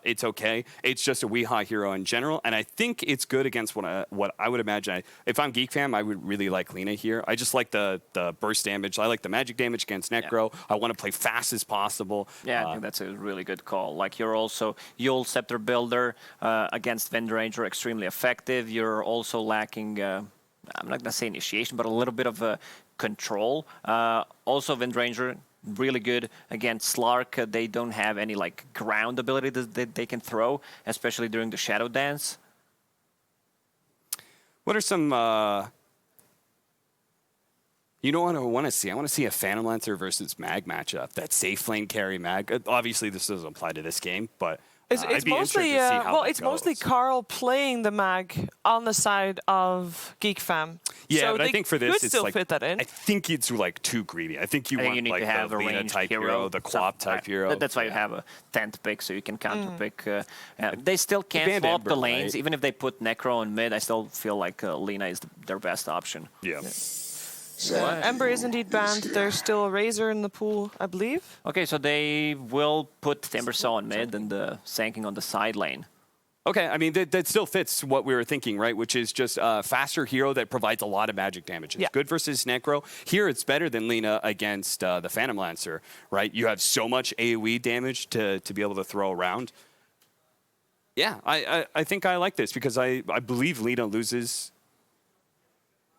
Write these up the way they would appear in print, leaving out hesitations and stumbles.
it's okay. It's just a Weehaw hero in general, and I think it's good against what I would imagine. If I'm Geek Fam, I would really like Lina here. I just like the burst damage. I like the magic damage against Necro. Yeah. I want to play fast as possible. Yeah, I think that's a really good call. Like, you're also Yule Scepter Builder against Windranger, extremely effective. You're also lacking, I'm not going to say initiation, but a little bit of control. Also, Windranger, really good against Slark. They don't have any like ground ability that they can throw, especially during the Shadow Dance. What are some... You know what I want to see? I want to see a Phantom Lancer versus Mag matchup. That safe lane carry Mag. Obviously, this doesn't apply to this game, but it's mostly mostly Carl playing the Mag on the side of Geek Fam. Yeah, so but I think for this, it's still like fit that in. I think it's like too greedy. I think you want need like to have the a Lina ranged type hero, the Quap type hero. That's why you have a 10th pick, so you can counter pick. They still can't swap the lanes, right? Even if they put Necro in mid. I still feel like Lina is their best option. Yeah. So Ember is indeed banned. There's still a Razor in the pool, I believe. Okay, so they will put Timbersaw in mid and the Sanking on the side lane. Okay, I mean, that still fits what we were thinking, right? Which is just a faster hero that provides a lot of magic damage. It's good versus Necro. Here, it's better than Lina against the Phantom Lancer, right? You have so much AoE damage to be able to throw around. Yeah, I think I like this because I believe Lina loses...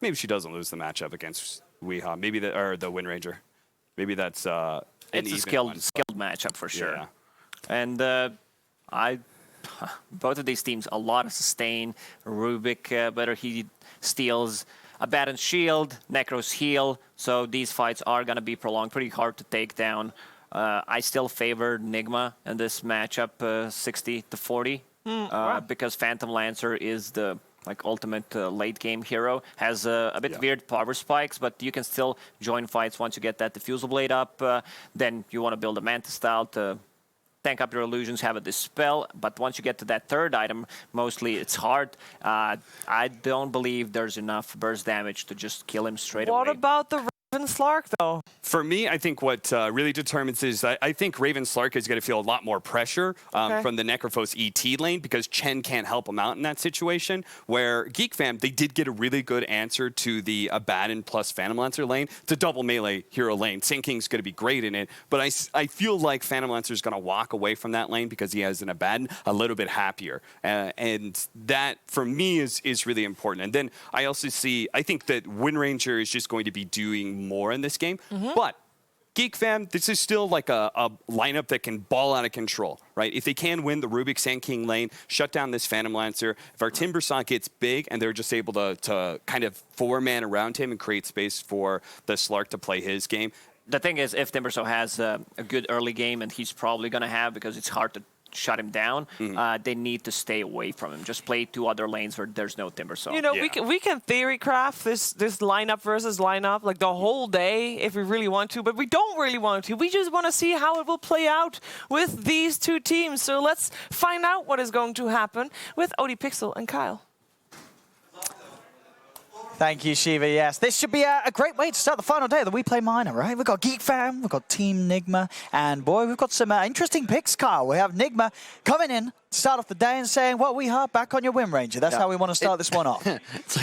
Maybe she doesn't lose the matchup against Weehaw. Maybe or the Windranger. Maybe that's it's a skilled matchup for sure. Yeah. And both of these teams, a lot of sustain. Rubik, better he steals Abaddon's shield, Necro's heal. So these fights are going to be prolonged, pretty hard to take down. I still favor Nigma in this matchup, 60-40, because Phantom Lancer is the ultimate late game hero. Has a bit weird power spikes, but you can still join fights once you get that Diffusal Blade up. Then you want to build a Manta style to tank up your illusions, have a Dispel. But once you get to that third item, mostly it's hard. I don't believe there's enough burst damage to just kill him straight away. What about the Raven Slark, though? For me, I think what really determines is I think Raven Slark is going to feel a lot more pressure from the Necrophos ET lane because Chen can't help him out in that situation. Where Geek Fam, they did get a really good answer to the Abaddon plus Phantom Lancer lane. It's a double melee hero lane. Sanking's going to be great in it, but I feel like Phantom Lancer is going to walk away from that lane because he has an Abaddon a little bit happier. And that, for me, is really important. And then I also I think that Windranger is just going to be doing more in this game. But Geek Fam, this is still like a lineup that can ball out of control, right? If they can win the Rubik Sand King lane, shut down this Phantom Lancer, if our Timbersaw gets big and they're just able to kind of four-man around him and create space for the Slark to play his game. The thing is, if Timbersaw has a good early game, and he's probably going to have because it's hard to shut him down, they need to stay away from him. Just play two other lanes where there's no Timbersaw. You know, we can theory craft this lineup versus lineup like the whole day if we really want to, but we don't really want to. We just want to see how it will play out with these two teams. So let's find out what is going to happen with ODPixel and Kyle. Thank you, Shiva. Yes, this should be a great way to start the final day of the WePlay Minor, right? We've got Geek Fam, we've got Team Nigma, and boy, we've got some interesting picks, Kyle. We have Nigma coming in to start off the day and saying, well, we are back on your Windranger. That's how we want to start this one off. It's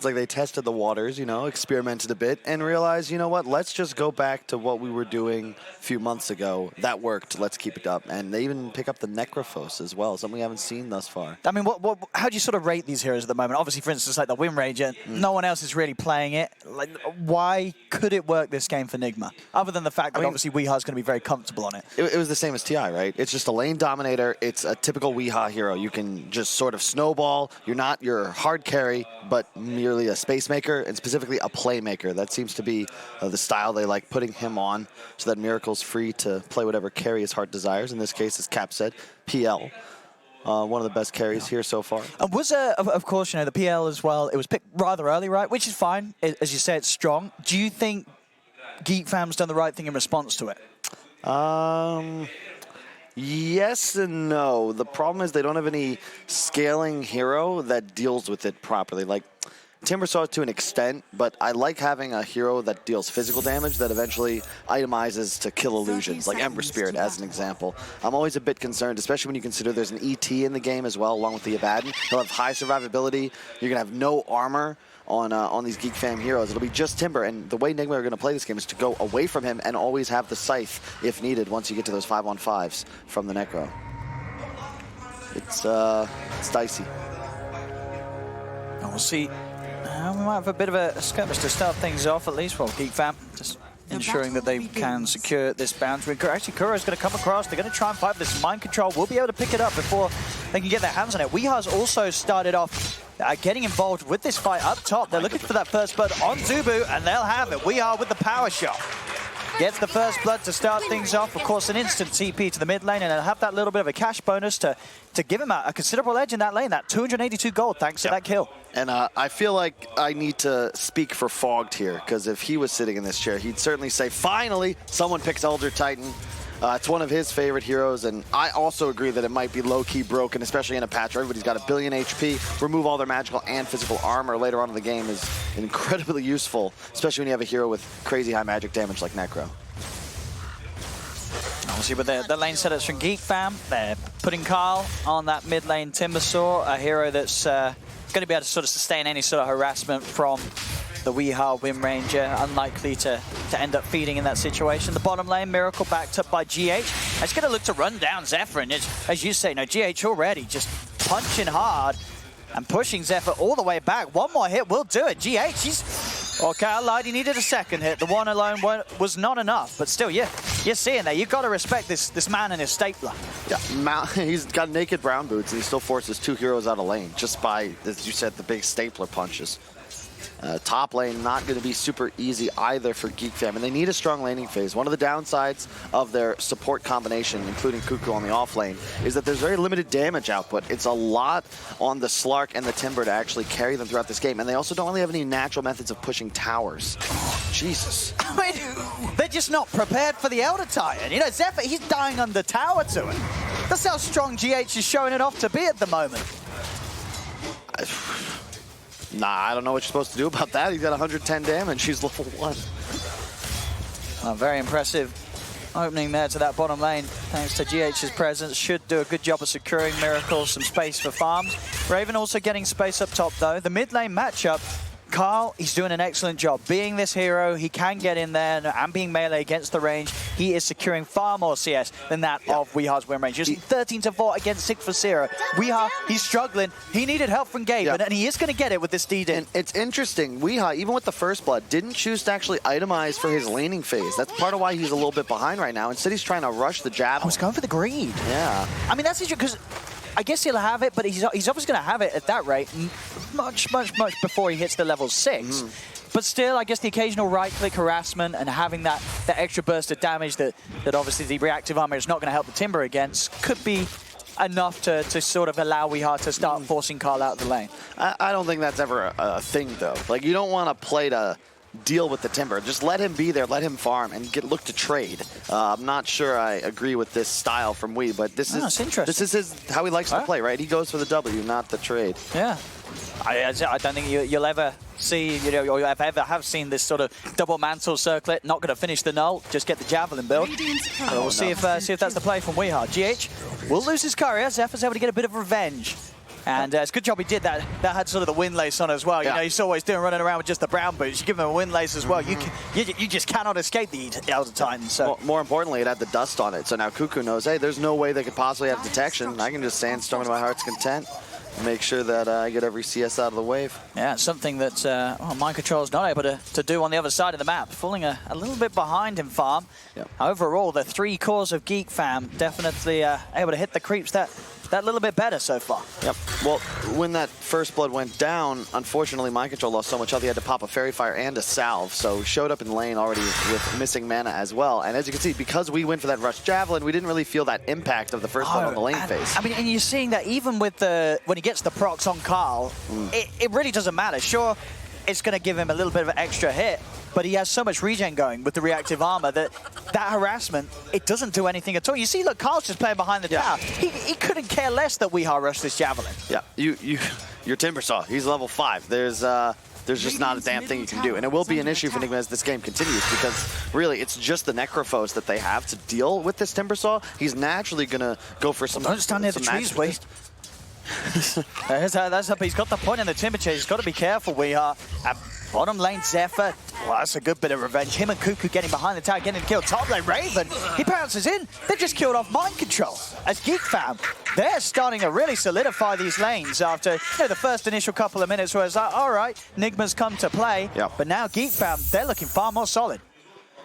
like they tested the waters, you know, experimented a bit, and realized, you know what, let's just go back to what we were doing a few months ago. That worked. Let's keep it up. And they even pick up the Necrophos as well, something we haven't seen thus far. I mean, how do you sort of rate these heroes at the moment? Obviously, for instance, like the Windranger, no one else is really playing it. Like, why could it work this game for Nigma? Other than the fact that obviously Weeha's going to be very comfortable on it. It was the same as TI, right? It's just a lane dominator. It's a typical Weeha hero. You can just sort of snowball. You're not your hard carry, but merely a space maker, and specifically a playmaker. That seems to be the style they like putting him on, so that Miracle's free to play whatever carry his heart desires. In this case, as Cap said, PL. One of the best carries here so far. And was, of course, you know, the PL as well, it was picked rather early, right? Which is fine. As you say, it's strong. Do you think Geek Fam's done the right thing in response to it? Yes and no. The problem is they don't have any scaling hero that deals with it properly. Like, Timbersaw to an extent, but I like having a hero that deals physical damage that eventually itemizes to kill illusions, like Ember Spirit as an example. I'm always a bit concerned, especially when you consider there's an ET in the game as well, along with the Eu-VOD. He'll have high survivability. You're going to have no armor on these Geek Fam heroes. It'll be just Timber, and the way Nigma are going to play this game is to go away from him and always have the Scythe if needed once you get to those 5-on-5s from the Necro. It's dicey. And we'll see. We might have a bit of a skirmish to start things off, at least. Well, Geek Fam just ensuring that they can secure this boundary. Actually, Kuro's going to come across. They're going to try and fight this mind control. We'll be able to pick it up before they can get their hands on it. weeha's also started off getting involved with this fight up top. They're looking for that first blood on Zubu, and they'll have it. weeha with the power shot. Gets the first blood to start things off. Of course, an instant TP to the mid lane, and they'll have that little bit of a cash bonus to give him a considerable edge in that lane. That 282 gold thanks to that kill. And I feel like I need to speak for Fogged here, because if he was sitting in this chair, he'd certainly say, finally, someone picks Elder Titan. It's one of his favorite heroes, and I also agree that it might be low-key broken, especially in a patch where everybody's got a billion HP. Remove all their magical and physical armor later on in the game is incredibly useful, especially when you have a hero with crazy high magic damage like Necro. Obviously, with the lane setups from Geek Fam, they're putting Carl on that mid lane Timbersaw, a hero that's going to be able to sort of sustain any sort of harassment from the weeha Wind Ranger, unlikely to end up feeding in that situation. The bottom lane, Miracle backed up by GH. It's going to look to run down Zephyr, and as you say, GH already just punching hard and pushing Zephyr all the way back. One more hit will do it. GH, Cal lied, he needed a second hit. The one alone was not enough, but still, you're seeing that. You've got to respect this man and his stapler. Yeah, he's got naked brown boots, and he still forces two heroes out of lane just by, as you said, the big stapler punches. Top lane not going to be super easy either for Geek Fam, and they need a strong laning phase. One of the downsides of their support combination, including Cuckoo on the off lane, is that there's very limited damage output. It's a lot on the Slark and the Timber to actually carry them throughout this game, and they also don't really have any natural methods of pushing towers. Jesus. I mean, they're just not prepared for the Elder Titan. You know, Zephyr, he's dying under tower to it. That's how strong GH is showing it off to be at the moment. Nah, I don't know what you're supposed to do about that. He's got 110 damage. He's level 1. Very impressive opening there to that bottom lane. Thanks to GH's presence. Should do a good job of securing Miracle, some space for farms. Raven also getting space up top, though. The mid lane matchup, Carl, he's doing an excellent job. Being this hero, he can get in there and being melee against the range. He is securing far more CS than that of weeha's Wind Range. Just 13-4 against 6 for 0. weeha, he's struggling. He needed help from Gabe, and he is going to get it with this DD. And it's interesting, weeha, even with the first blood, didn't choose to actually itemize for his laning phase. That's part of why he's a little bit behind right now. Instead, he's trying to rush the javelin. I was going for the greed. Yeah. I mean, that's interesting, because I guess he'll have it, but he's obviously going to have it at that rate much before he hits the level 6. But still, I guess the occasional right-click harassment and having that extra burst of damage that obviously the reactive armor is not going to help the Timber against could be enough to sort of allow weeha to start forcing Carl out of the lane. I don't think that's ever a thing, though. Like, you don't want to play to deal with the Timber. Just let him be there, let him farm, and look to trade. I'm not sure I agree with this style from Wee, but this is how he likes to play, right? He goes for the W, not the trade. Yeah. I don't think you'll ever see, or you ever have seen this sort of double mantle circlet. Not going to finish the null, just get the javelin build. We'll see if that's the play from weeha. GH will lose his courier. Zephyr's able to get a bit of revenge. And it's a good job he did that. That had sort of the wind lace on as well. You know, he's always running around with just the brown boots. You give him a wind lace as well. You just cannot escape the Elder Titan. So well, more importantly, it had the dust on it. So now Cuckoo knows, hey, there's no way they could possibly have detection. I can just sandstorm to my heart's content. Make sure that I get every CS out of the wave. Yeah, something that Mind Control is not able to do on the other side of the map. Falling a little bit behind in farm. Overall, the 3 cores of Geek Fam definitely able to hit the creeps that little bit better so far. Yep. Well, when that first blood went down, unfortunately, Mind Control lost so much health he had to pop a Fairy Fire and a Salve, so showed up in lane already with missing mana as well. And as you can see, because we went for that Rush Javelin, we didn't really feel that impact of the first blood on the lane phase. I mean, and you're seeing that even with when he gets the procs on Carl, it really doesn't matter. Sure, it's going to give him a little bit of an extra hit, but he has so much regen going with the reactive armor that harassment, it doesn't do anything at all. You see, look, Carl's just playing behind the tower. He couldn't care less that weeha rushed this javelin. Yeah, your Timbersaw, he's level 5. There's there's just not a damn thing you can do. And it will be an issue for Nigma as this game continues, because really it's just the Necrophos that they have to deal with this Timbersaw. He's naturally going to go for some... Don't stand near the trees, Wee. That's up. He's got the point in the Timber Chase. He's got to be careful, We are at bottom lane, Zephyr. Well, that's a good bit of revenge. Him and Cuckoo getting behind the tower, getting killed. Top lane, Raven. He bounces in. They just killed off Mind Control. As Geek fam, they're starting to really solidify these lanes after the first initial couple of minutes where it's like, all right, Nigma's come to play. Yep. But now Geek fam, they're looking far more solid.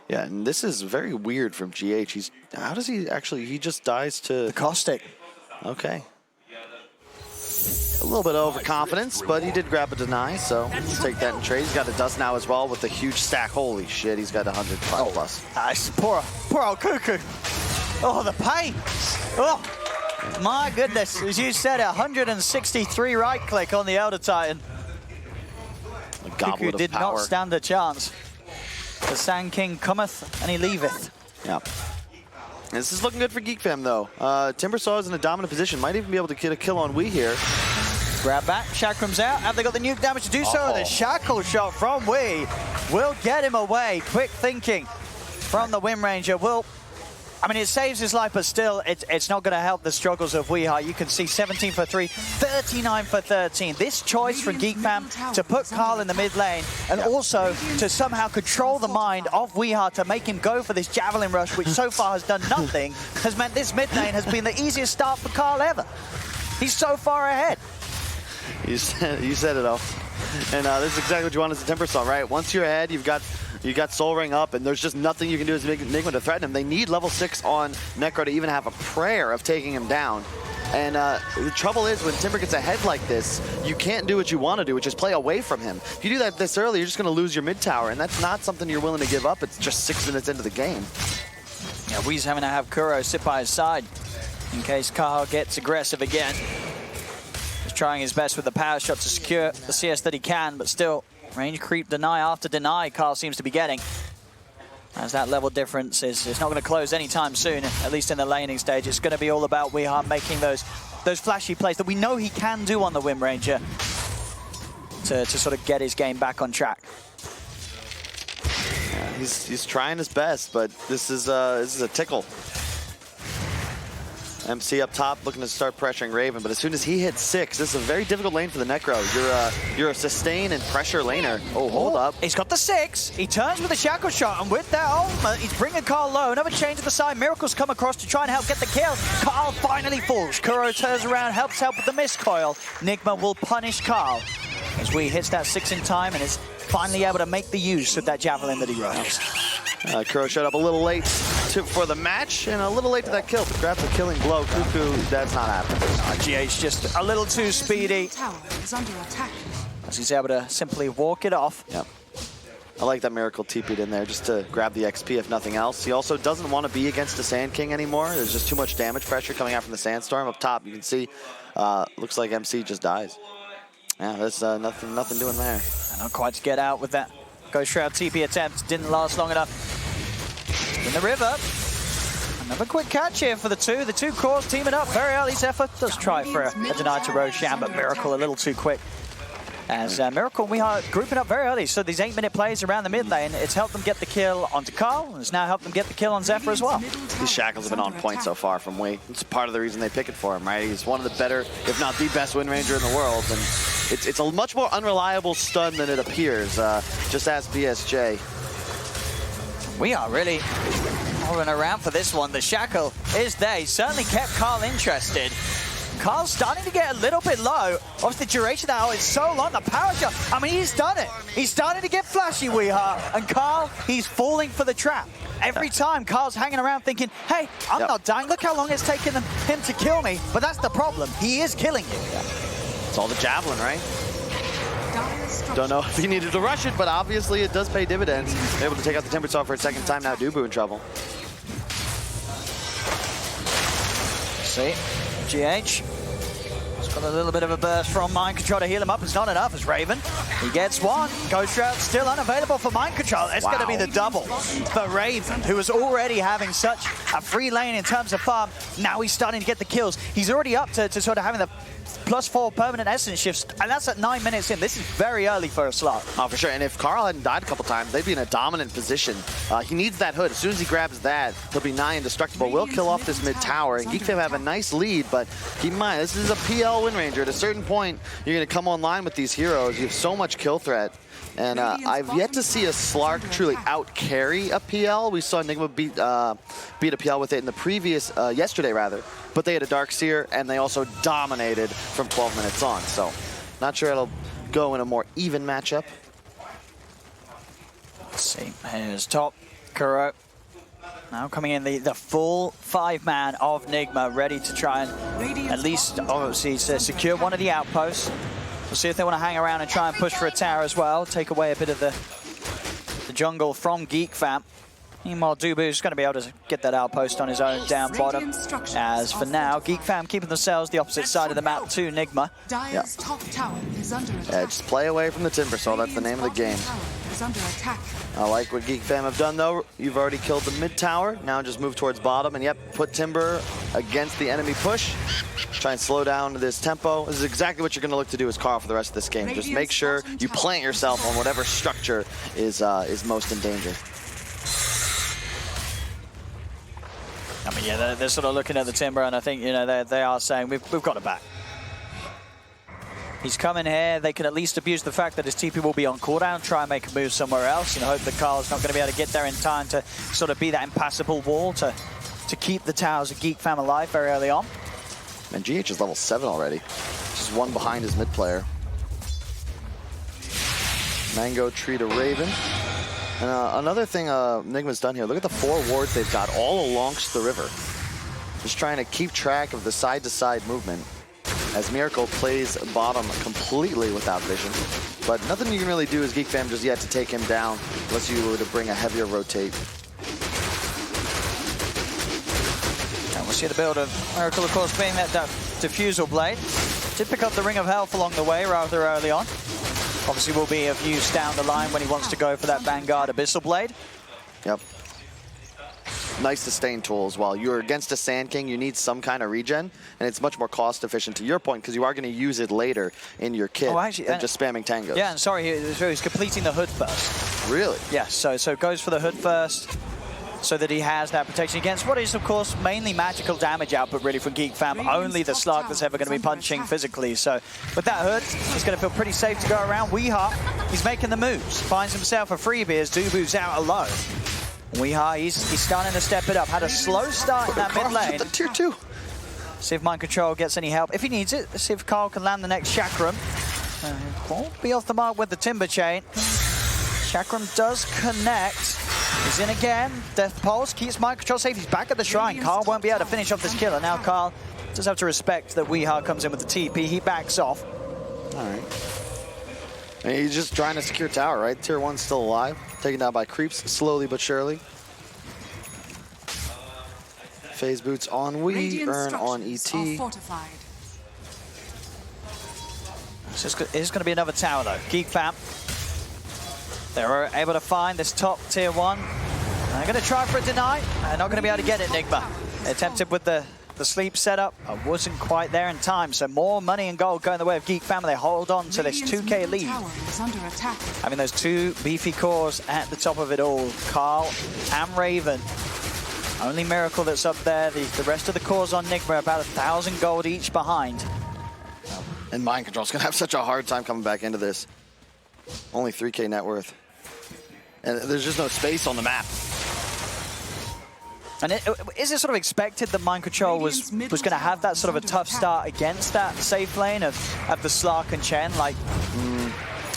Yeah, and this is very weird from GH. How does he actually... He just dies to... The caustic. Okay. A little bit of overconfidence, but he did grab a deny, so we'll take that in trade. He's got a dust now as well with a huge stack. Holy shit, he's got 105 plus. Nice. Poor old Cuckoo. Oh, the pain. Oh, my goodness. As you said, 163 right click on the Elder Titan. Cuckoo did not stand a chance. The Sand King cometh and he leaveth. Yeah. This is looking good for Geek Fam, though. Timbersaw is in a dominant position. Might even be able to get a kill on Wee here. Grab back. Chakram's out. Have they got the nuke damage to do so? The shackle shot from Wee will get him away. Quick thinking from the Wind Ranger. I mean, it saves his life, but still, it's not going to help the struggles of Weeha. You can see 17 for 3, 39 for 13. This choice from Geek Fam to put Carl in the mid lane and also to somehow control the mind of Weeha to make him go for this Javelin Rush, which so far has done nothing, has meant this mid lane has been the easiest start for Carl ever. He's so far ahead. You said it all. And this is exactly what you want as a Timbersaw, right? Once you're ahead, you got Soul Ring up, and there's just nothing you can do as Nigma to threaten him. They need level 6 on Necro to even have a prayer of taking him down. And the trouble is, when Timber gets ahead like this, you can't do what you want to do, which is play away from him. If you do that this early, you're just going to lose your mid tower, and that's not something you're willing to give up. It's just 6 minutes into the game. Yeah, Wee's having to have Kuro sit by his side in case Carl gets aggressive again. He's trying his best with the power shot to secure the CS that he can, but still, range creep deny after deny Carl seems to be getting. As that level difference is not going to close anytime soon, at least in the laning stage. It's going to be all about Weeha making those flashy plays that we know he can do on the Wind Ranger to sort of get his game back on track. Yeah, he's trying his best, but this is a tickle. MC up top looking to start pressuring Raven, but as soon as he hits 6, this is a very difficult lane for the Necro. You're a sustain and pressure laner. Oh, hold up. He's got the 6. He turns with a shackle shot, and with that ultimate, he's bringing Carl low. Another change to the side. Miracles come across to try and help get the kill. Carl finally falls. Kuro turns around, help with the miscoil. Nigma will punish Carl as Wee hits that 6 in time and is finally able to make the use of that Javelin that he runs. Kuro showed up a little late for the match and a little late to that kill, but grabs a killing blow. Cuckoo, that's not happening. GH just a little too speedy as he's able to simply walk it off. Yep. I like that Miracle TP'd in there just to grab the XP if nothing else. He also doesn't want to be against the Sand King anymore. There's just too much damage pressure coming out from the Sandstorm. Up top, you can see, looks like MC just dies. Yeah, there's nothing doing there. And not quite to get out with that Ghost Shroud TP attempt. Didn't last long enough. In the river. Another quick catch here for the two. The two cores teaming up very early. Zephyr does try for a deny to Roshan, but Miracle a little too quick. As Miracle, we are grouping up very early, so these 8-minute plays around the mid lane, it's helped them get the kill onto Carl, and it's now helped them get the kill on Zephyr as well. These shackles have been on point so far from Wei. It's part of the reason they pick it for him, right? He's one of the better, if not the best Wind Ranger in the world, and it's a much more unreliable stun than it appears. Just ask BSJ. We are really hovering around for this one. The shackle is there. He certainly kept Carl interested. Carl's starting to get a little bit low. Obviously, the duration of that is so long. The power shot, I mean, he's done it. He's starting to get flashy, Weeha. And Carl, he's falling for the trap. Every time, Carl's hanging around thinking, hey, I'm not dying. Look how long it's taken him to kill me. But that's the problem. He is killing you. It's all the Javelin, right? Don't know if he needed to rush it, but obviously it does pay dividends. Able to take out the Timbersaw for a second time now. Dubu in trouble. See, GH Got a little bit of a burst from Mind Control to heal him up. It's not enough as Raven. He gets one. Ghost Shroud still unavailable for Mind Control. It's going to be the double for Raven, who was already having such a free lane in terms of farm. Now he's starting to get the kills. He's already up to sort of having the +4 permanent essence shifts, and that's at 9 minutes in. This is very early for a slot. Oh, for sure. And if Carl hadn't died a couple times, they'd be in a dominant position. He needs that hood. As soon as he grabs that, he'll be nigh indestructible. We'll kill off this mid tower, and Geek Fam have a nice lead, but keep in mind, this is a PL win ranger. At a certain point, you're going to come online with these heroes. You have so much kill threat. And I've yet to see a Slark truly out-carry a PL. We saw Nigma beat a PL with it in the previous, yesterday rather, but they had a Darkseer, and they also dominated from 12 minutes on. So not sure it'll go in a more even matchup. Let's see, here's top, Kuro. Now coming in the full 5-man of Nigma, ready to try and at least, obviously, secure one of the outposts. We'll see if they want to hang around and try and push for a tower as well. Take away a bit of the jungle from Geek Fam. Meanwhile, Dubu's going to be able to get that outpost on his own down bottom. As for now, Geek Fam keeping themselves the opposite side of the map to Nigma. Yeah, just play away from the Timbersaw. That's the name of the game. I like what Geek Fam have done, though. You've already killed the mid tower. Now just move towards bottom, and yep, put Timber against the enemy push. Try and slow down this tempo. This is exactly what you're going to look to do as Carl for the rest of this game. Just make sure you plant yourself on whatever structure is most in danger. I mean, yeah, they're sort of looking at the Timber, and I think, you know, they are saying, we've got it back. He's coming here. They can at least abuse the fact that his TP will be on cooldown, try and make a move somewhere else, and hope that Carl's not going to be able to get there in time to sort of be that impassable wall to keep the towers of Geek Fam alive very early on. And GH is level 7 already. Just one behind his mid player. Mango tree to Raven. And another thing Nigma's done here, look at the 4 wards they've got all along the river. Just trying to keep track of the side-to-side movement as Miracle plays bottom completely without vision. But nothing you can really do as Geek Fam just yet to take him down unless you were to bring a heavier rotate. And we'll see the build of Miracle, of course, being that Diffusal Blade. Did pick up the Ring of Health along the way rather early on. Obviously will be of use down the line when he wants to go for that Vanguard Abyssal Blade. Yep. Nice sustain tool as well. You're against a Sand King, you need some kind of regen, and it's much more cost efficient to your point because you are going to use it later in your kit than just spamming tangos. Yeah, and sorry, he's completing the hood first. Really? Yeah, so goes for the hood first so that he has that protection against what is, of course, mainly magical damage output really for Geek Fam. Only the Slark that's ever going to be punching physically. So with that hood, he's going to feel pretty safe to go around. Weeha, he's making the moves. Finds himself a freebie as Dubu's out alone. Weeha, he's starting to step it up. Had a slow start in that mid lane. Tier 2. See if Mind Control gets any help. If he needs it, let's see if Carl can land the next Chakram. Won't be off the mark with the Timber Chain. Chakram does connect. He's in again. Death Pulse keeps Mind Control safe. He's back at the shrine. Carl won't be able to finish off this killer. Now Carl does have to respect that Weeha comes in with the TP. He backs off. All right. And he's just trying to secure tower, right? Tier 1's still alive. Taken down by creeps, slowly but surely. Phase boots on Wii, Earn on ET. It's going to be another tower though. Geek Fam. They're able to find this top tier 1. They're going to try for a deny. They're not going to be able to get it, Nigma. They attempted with the sleep setup. Wasn't quite there in time. So more money and gold going the way of Geek Fam. They hold on to this 2k lead. Having those 2 beefy cores at the top of it all. Carl and Raven. Only Miracle that's up there. The rest of the cores on Nigma about 1,000 gold each behind. And Mind Control's going to have such a hard time coming back into this. Only 3k net worth. And there's just no space on the map. And is it sort of expected that Mind Control was going to have that sort of a tough start against that safe lane of the Slark and Chen? Like,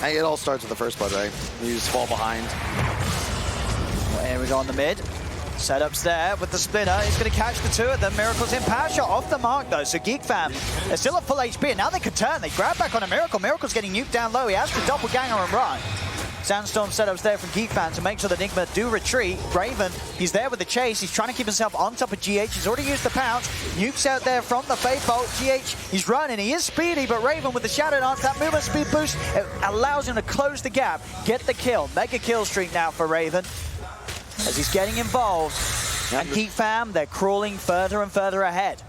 It all starts with the first blood, right? You just fall behind. Well, here we go on the mid. Setups there with the splitter. He's going to catch the 2 of them. Miracle's in power shot off the mark though. So Geek Fam, they're still at full HP. And now they could turn. They grab back on a Miracle. Miracle's getting nuked down low. He has to doppelganger and run. Sandstorm setups there from Geek Fan to make sure that Nigma do retreat. Raven, he's there with the chase. He's trying to keep himself on top of GH. He's already used the pounce. Nukes out there from the Fate Bolt. GH, he's running. He is speedy, but Raven with the Shadow Dance, that movement speed boost, it allows him to close the gap, get the kill. Mega kill streak now for Raven as he's getting involved. And Geek Fam, they're crawling further and further ahead.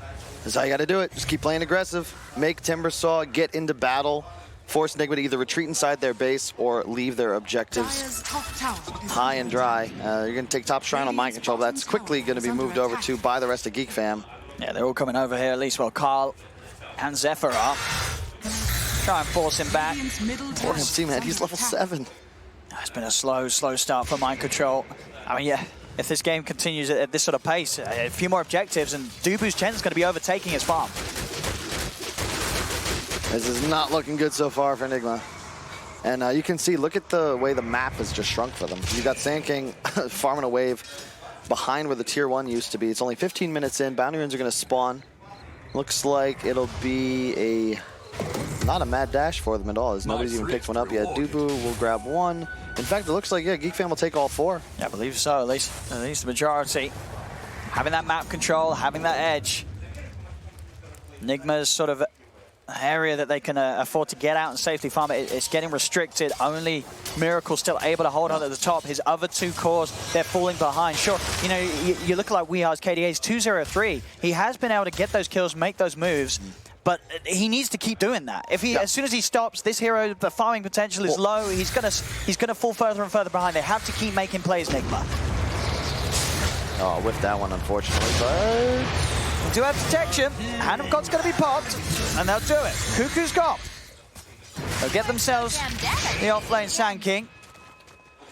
That's how you got to do it. Just keep playing aggressive. Make Timbersaw get into battle. Force Nigma to either retreat inside their base or leave their objectives high and dry. You're going to take top shrine on mind control, but that's quickly going to be moved over to by the rest of Geek Fam. Yeah, they're all coming over here, at least. Well, Carl and Zephyr are. Try and force him back. Poor team, man. He's level 7. It's been a slow start for mind control. I mean, yeah, if this game continues at this sort of pace, a few more objectives, and Dubu's Chen's going to be overtaking his farm. This is not looking good so far for Nigma. And you can see, look at the way the map has just shrunk for them. You got Sand King farming a wave behind where the tier 1 used to be. It's only 15 minutes in. Bounty runes are going to spawn. Looks like it'll be not a mad dash for them at all, as nobody's even picked one up yet. Dubu will grab one. In fact, it looks like, yeah, Geek Fam will take all 4. Yeah, I believe so, at least the majority. Having that map control, having that edge. Nigma's sort of area that they can afford to get out and safely farm it. It's getting restricted. Only Miracle still able to hold on at the top. His other 2 cores, they're falling behind. Sure, you know, you look like WeHa's KDA's 2-0-3. He has been able to get those kills, make those moves, but he needs to keep doing that. If he, as soon as he stops, this hero, the farming potential is low. He's gonna fall further and further behind. They have to keep making plays, Nigma. Oh, whiffed that one, unfortunately, but we do have protection. Hand of God's going to be popped, and they'll do it. Cuckoo's gone. They'll get themselves the offlane Sand King.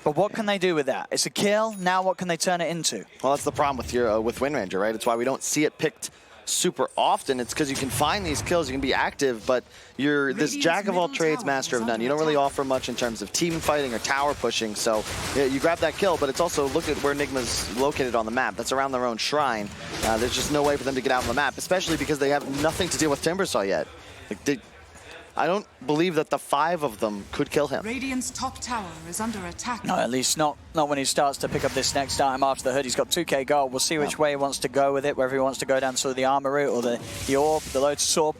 But what can they do with that? It's a kill. Now what can they turn it into? well, that's the problem with your with Wind Ranger, right? It's why we don't see it picked super often. It's because you can find these kills, you can be active, but you're this jack of all trades, master of none. You don't really offer much in terms of team fighting or tower pushing, so yeah, you grab that kill, but it's also, look at where Nigma's located on the map. That's around their own shrine. There's just no way for them to get out on the map, especially because they have nothing to deal with Timbersaw yet. Like, I don't believe that the 5 of them could kill him. Radiant's top tower is under attack. No, at least not when he starts to pick up this next item after the hood. He's got 2k gold. We'll see which way he wants to go with it, whether he wants to go down sort of the armor route or the orb, the Lotus Orb.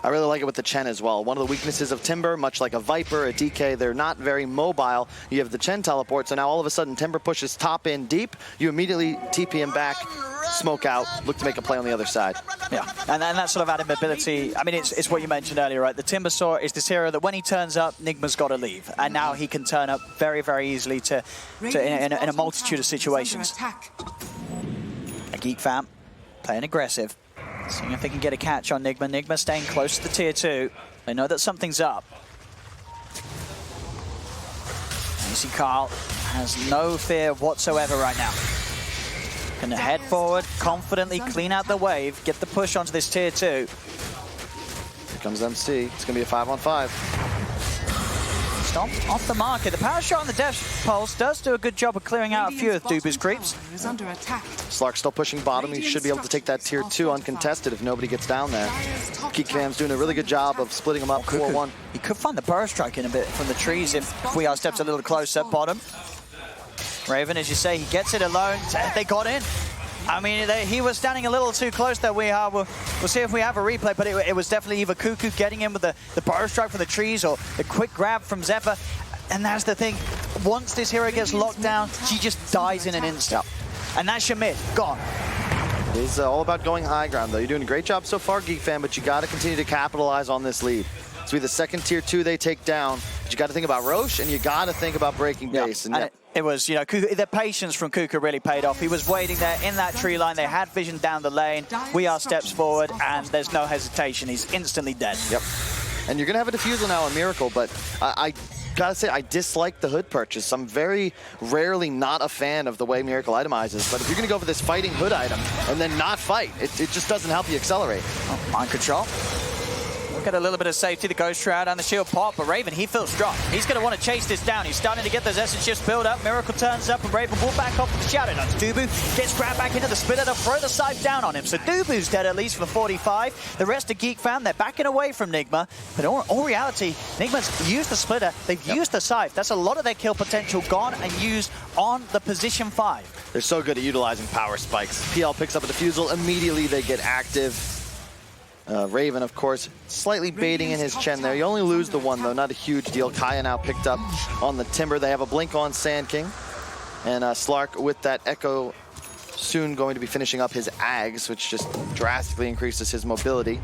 I really like it with the Chen as well. One of the weaknesses of Timber, much like a Viper, a DK, they're not very mobile. You have the Chen teleport, so now all of a sudden Timber pushes top in deep. You immediately TP him back, smoke out, look to make a play on the other side. Yeah, and that sort of added mobility. I mean, it's what you mentioned earlier, right? The Timbersaw is this hero that when he turns up, Nigma's got to leave. And now he can turn up very, very easily in a multitude of situations. A Geek Fam playing aggressive. Seeing if they can get a catch on Nigma. Nigma staying close to the tier 2. They know that something's up. You see Carl has no fear whatsoever right now. Can head forward, confidently clean out the wave, get the push onto this tier 2. Here comes MC. It's going to be a 5-on-5. Stomp off the market. The power shot on the Death Pulse does do a good job of clearing out a few of Dubu's creeps. Slark still pushing bottom. He should be able to take that tier 2 uncontested if nobody gets down there. Geek Fam's doing a really good job of splitting them up 4-1. He could find the burst strike in a bit from the trees if WeHa steps a little closer. Bottom. Raven, as you say, he gets it alone. They got in. I mean, he was standing a little too close there. We'll see if we have a replay, but it was definitely either Cuckoo getting in with the burst strike from the trees or the quick grab from Zephyr. And that's the thing. Once this hero gets locked down, she just dies in an instant. And that's your mid. Gone. It's all about going high ground, though. You're doing a great job so far, Geek Fan, but you got to continue to capitalize on this lead. It's be the second tier 2 they take down. But you got to think about Roche, and you got to think about breaking base. And it was, you know, the patience from Kuka really paid off. He was waiting there in that tree line. They had vision down the lane. WeHa steps forward, and there's no hesitation. He's instantly dead. Yep. And you're going to have a defusal now on Miracle, but I gotta say, I dislike the hood purchase. I'm very rarely not a fan of the way Miracle itemizes, but if you're gonna go for this fighting hood item and then not fight, it just doesn't help you accelerate. Oh, mind control. Get a little bit of safety, the Ghost Shroud and the Shield pop, but Raven, he feels strong. He's going to want to chase this down. He's starting to get those essence shifts build up. Miracle turns up, and Raven will back off with the Shadow Dance. Dubu gets grabbed back into the splitter. They'll throw the scythe down on him. So Dubu's dead at least for 45. The rest of Geek fam, they're backing away from Nigma. But in all reality, Nigma's used the splitter. They've used the scythe. That's a lot of their kill potential gone and used on the position 5. They're so good at utilizing power spikes. PL picks up a defusal. Immediately they get active. Raven, of course, slightly baiting in his Chen there. You only lose the one, though. Not a huge deal. Kaya now picked up on the Timber. They have a blink on Sand King. And Slark with that Echo soon going to be finishing up his Ags, which just drastically increases his mobility,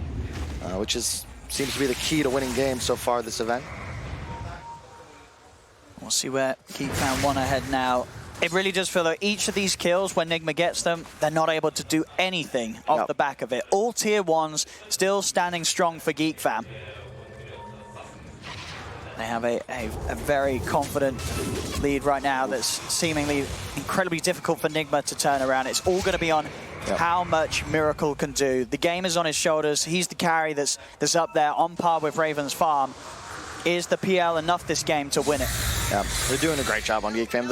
which seems to be the key to winning games so far this event. We'll see where Geek fam want to head now. It really does feel like each of these kills, when Nigma gets them, they're not able to do anything off the back of it. All tier 1s still standing strong for Geek fam. They have a very confident lead right now that's seemingly incredibly difficult for Nigma to turn around. It's all going to be on how much Miracle can do. The game is on his shoulders. He's the carry that's up there on par with Raven's farm. Is the PL enough this game to win it? Yeah, they're doing a great job on Geek fam.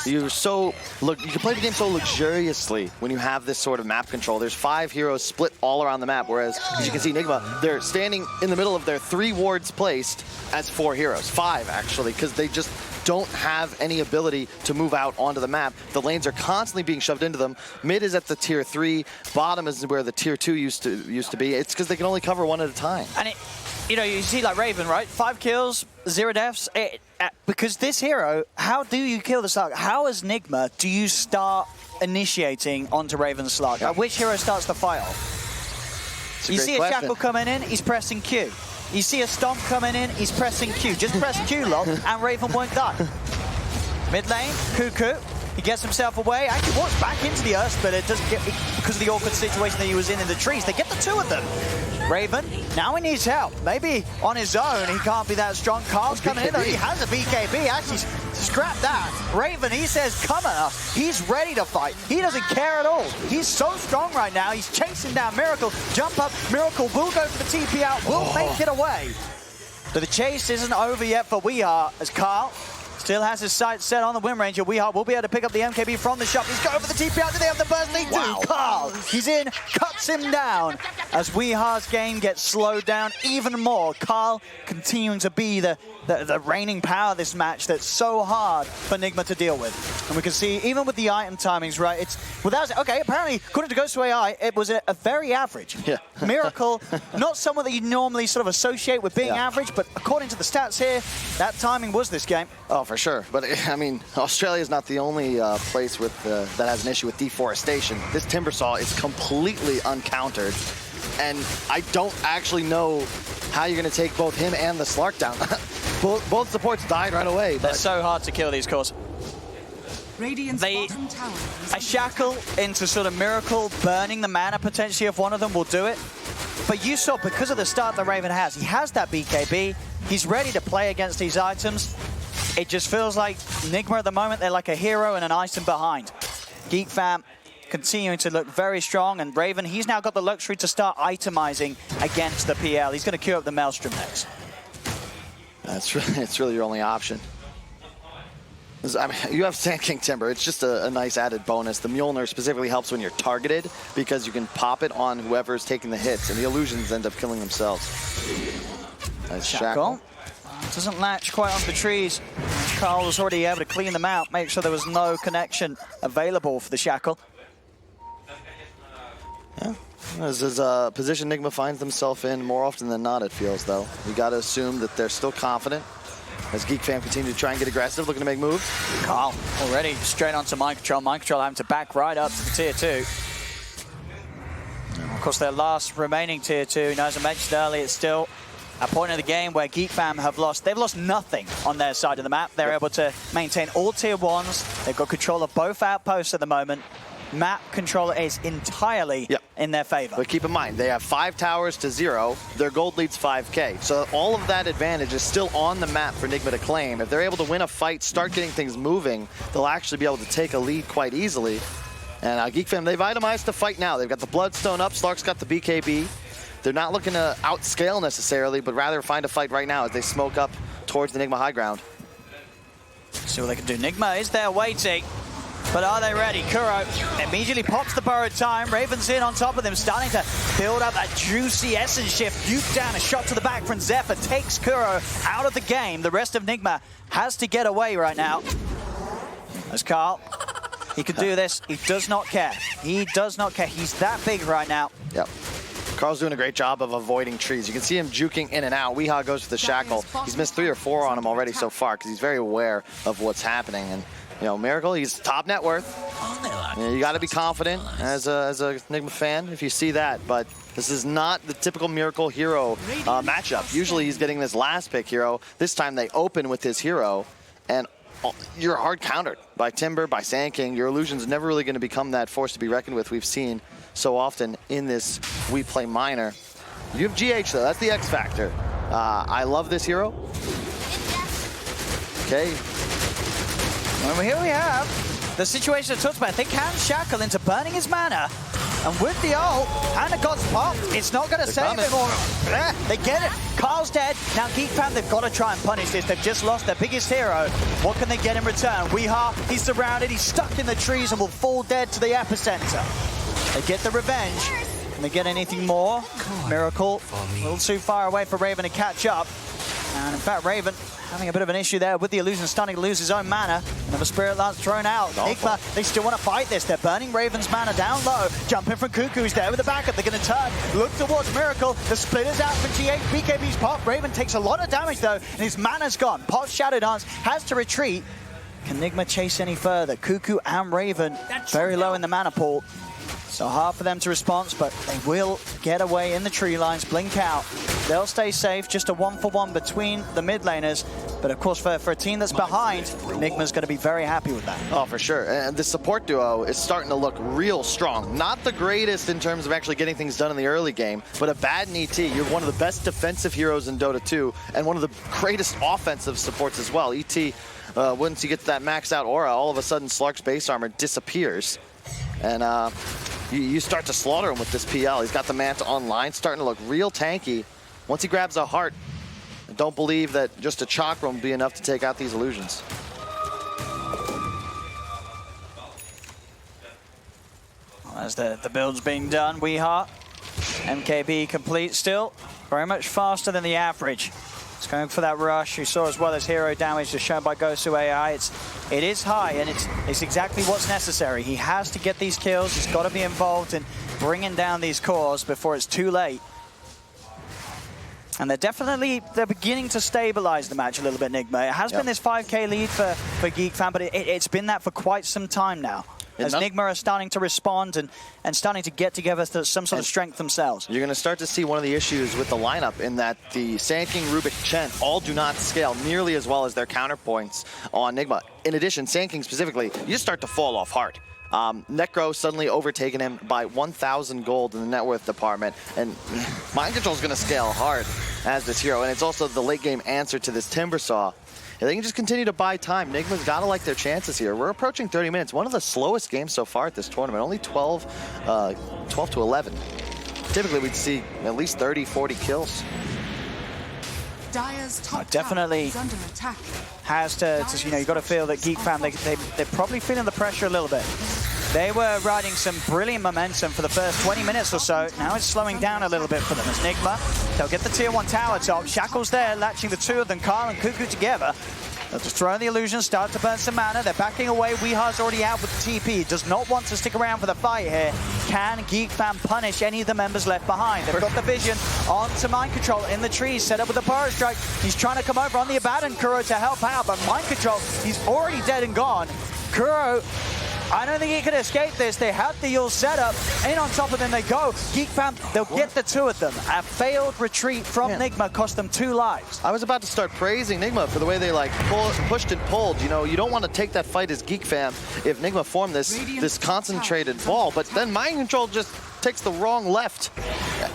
You can play the game so luxuriously when you have this sort of map control. There's 5 heroes split all around the map, whereas, as you can see, Nigma, they're standing in the middle of their 3 wards placed as 4 heroes. 5, actually, because they just don't have any ability to move out onto the map. The lanes are constantly being shoved into them. Mid is at the tier 3. Bottom is where the tier 2 used to be. It's because they can only cover one at a time. And you see like Raven, right? 5 kills, 0 deaths. Because this hero, how do you kill the Slark? How, as Nigma, do you start initiating onto Raven's Slark? Like, which hero starts the fight off? You see a Shackle coming in, he's pressing Q. You see a Stomp coming in, he's pressing Q. Just press Q, lol, and Raven won't die. Mid lane, Cuckoo. He gets himself away, actually walks back into the Earth, but it doesn't get, because of the awkward situation that he was in the trees. They get the 2 of them. Raven, now he needs help. Maybe on his own, he can't be that strong. Carl's coming in, though. He has a BKB. Actually, scrap that. Raven, he says, come on. He's ready to fight. He doesn't care at all. He's so strong right now. He's chasing down Miracle. Jump up. Miracle will go for the TP out, will make it away. But the chase isn't over yet for WeHa, as Carl still has his sights set on the Wind Ranger. WeHa will be able to pick up the MKB from the shop. He's going for the TP out. Do they have the burst? They do. Carl, he's in, cuts him down. As WeHa's game gets slowed down even more, Carl continuing to be the reigning power of this match that's so hard for Nigma to deal with. And we can see, even with the item timings, right, it's without, okay, apparently, according to Ghost to AI, it was a very average. Yeah. Miracle, not someone that you normally sort of associate with being average, but according to the stats here, that timing was this game. Oh, for sure. But, I mean, Australia is not the only place with that has an issue with deforestation. This Timbersaw is completely uncountered. And I don't actually know how you're going to take both him and the Slark down. both supports died right away. They're so hard to kill, these cores. Bottom tower A Shackle into sort of Miracle, burning the mana potentially if one of them will do it. But you saw, because of the start that Raven has, he has that BKB. He's ready to play against these items. It just feels like Nigma at the moment, they're like a hero and an item behind. Geek fam continuing to look very strong, and Raven, he's now got the luxury to start itemizing against the PL. He's going to queue up the Maelstrom next. It's really your only option. I mean, you have Sand King Timber. It's just a nice added bonus. The Mjolnir specifically helps when you're targeted because you can pop it on whoever's taking the hits, and the illusions end up killing themselves. Nice Shackle. Doesn't latch quite onto the trees. Carl was already able to clean them out, make sure there was no connection available for the Shackle. Yeah. This is a position Nigma finds themselves in more often than not, it feels, though. You got to assume that they're still confident as Geek fam continue to try and get aggressive, looking to make moves. Carl already straight onto Mind Control. Mind Control having to back right up to the tier 2. And of course, their last remaining tier 2, as I mentioned earlier, it's still a point of the game where Geek fam have lost. They've lost nothing on their side of the map. They're able to maintain all tier 1s. They've got control of both outposts at the moment. Map control is entirely in their favor. But keep in mind, they have 5 towers to 0. Their gold lead's 5K. So all of that advantage is still on the map for Nigma to claim. If they're able to win a fight, start getting things moving, they'll actually be able to take a lead quite easily. And Geek fam, they've itemized the fight now. They've got the Bloodstone up. Slark's got the BKB. They're not looking to outscale necessarily, but rather find a fight right now as they smoke up towards the Nigma high ground. See what they can do. Nigma is there waiting. But are they ready? Kuro immediately pops the borrowed time. Raven's in on top of them, starting to build up that juicy essence shift. Duke down, a shot to the back from Zephyr. Takes Kuro out of the game. The rest of Nigma has to get away right now. There's Carl. He can do this. He does not care. He does not care. He's that big right now. Yep. Carl's doing a great job of avoiding trees. You can see him juking in and out. Weehaw goes for the shackle. He's missed 3 or 4 on him already so far because he's very aware of what's happening. And you know, Miracle, he's top net worth. You got to be confident as a Nigma fan if you see that. But this is not the typical Miracle hero matchup. Usually he's getting this last pick hero. This time they open with his hero, and you're hard countered by Timber, by Sand King. Your illusion's never really going to become that force to be reckoned with we've seen so often in this WePlay Minor. You have GH though, that's the X factor. I love this hero. Okay. Well, here we have the situation I talked about. They can shackle into burning his mana. And with the ult and the God's pop, it's not going to save him. They get it. Carl's dead. Now Geek Fam, they've got to try and punish this. They've just lost their biggest hero. What can they get in return? Weehaw, he's surrounded. He's stuck in the trees and will fall dead to the epicenter. They get the revenge. Can they get anything more? Miracle, a little too far away for Raven to catch up. And in fact, Raven having a bit of an issue there with the illusion, starting to lose his own mana. Another Spirit Lance thrown out. Nigma, they still want to fight this. They're burning Raven's mana down low. Jumping from Cuckoo's there with the backup. They're going to turn, look towards Miracle. The split is out for GH. BKB's pop. Raven takes a lot of damage though, and his mana's gone. Pop's Shadow Dance has to retreat. Can Nigma chase any further? Cuckoo and Raven very low in the mana pool. So hard for them to respond, but they will get away in the tree lines, blink out. They'll stay safe, just a 1-for-1 between the mid laners. But of course, for a team that's behind, Nigma's going to be very happy with that. Oh, for sure. And the support duo is starting to look real strong. Not the greatest in terms of actually getting things done in the early game, but a bad ET. You're one of the best defensive heroes in Dota 2, and one of the greatest offensive supports as well. ET, once you get to that maxed out aura, all of a sudden Slark's base armor disappears. And you start to slaughter him with this PL. He's got the Manta online, starting to look real tanky. Once he grabs a heart, I don't believe that just a chakra will be enough to take out these illusions. Well, as the build's being done, Weehaw, MKB complete still, very much faster than the average. It's going for that rush. You saw as well as hero damage just shown by Gosu AI. It is high, and it's exactly what's necessary. He has to get these kills. He's got to be involved in bringing down these cores before it's too late. And they're beginning to stabilize the match a little bit, Nigma. It has been this 5K lead for Geek Fan, but it's been that for quite some time now. As Nigma are starting to respond and starting to get together to some sort of strength themselves. You're going to start to see one of the issues with the lineup in that the Sand King, Rubik, Chen all do not scale nearly as well as their counterpoints on Nigma. In addition, Sand King specifically, you just start to fall off hard. Necro suddenly overtaken him by 1,000 gold in the net worth department, and Mind Control is going to scale hard as this hero, and it's also the late game answer to this Timber Saw. If they can just continue to buy time, Nigma's got to like their chances here. We're approaching 30 minutes. One of the slowest games so far at this tournament. Only 12 to 11. Typically, we'd see at least 30, 40 kills. Dire's top definitely tower is under attack. Has to you know, you've got to feel that Geek Fam, they're probably feeling the pressure a little bit. They were riding some brilliant momentum for the first 20 minutes or so. Now it's slowing down a little bit for them as Nigma. They'll get the tier 1 tower top. Shackle's there, latching the two of them, Carl and Cuckoo together. They'll just throw in the illusion, start to burn some mana. They're backing away. Weeha's already out with the TP. Does not want to stick around for the fight here. Can Geek Fam punish any of the members left behind? They've got the vision onto Mind Control in the trees, set up with a Pyro Strike. He's trying to come over on the abandoned Kuro to help out, but Mind Control, he's already dead and gone. Kuro, I don't think he can escape this. They have the Yule setup. In on top of them they go. Geek Fam, they'll get the two of them. A failed retreat from Nigma cost them 2 lives. I was about to start praising Nigma for the way they pushed and pulled. You know, you don't want to take that fight as Geek Fam if Nigma formed this concentrated ball, but then Mind Control just takes the wrong left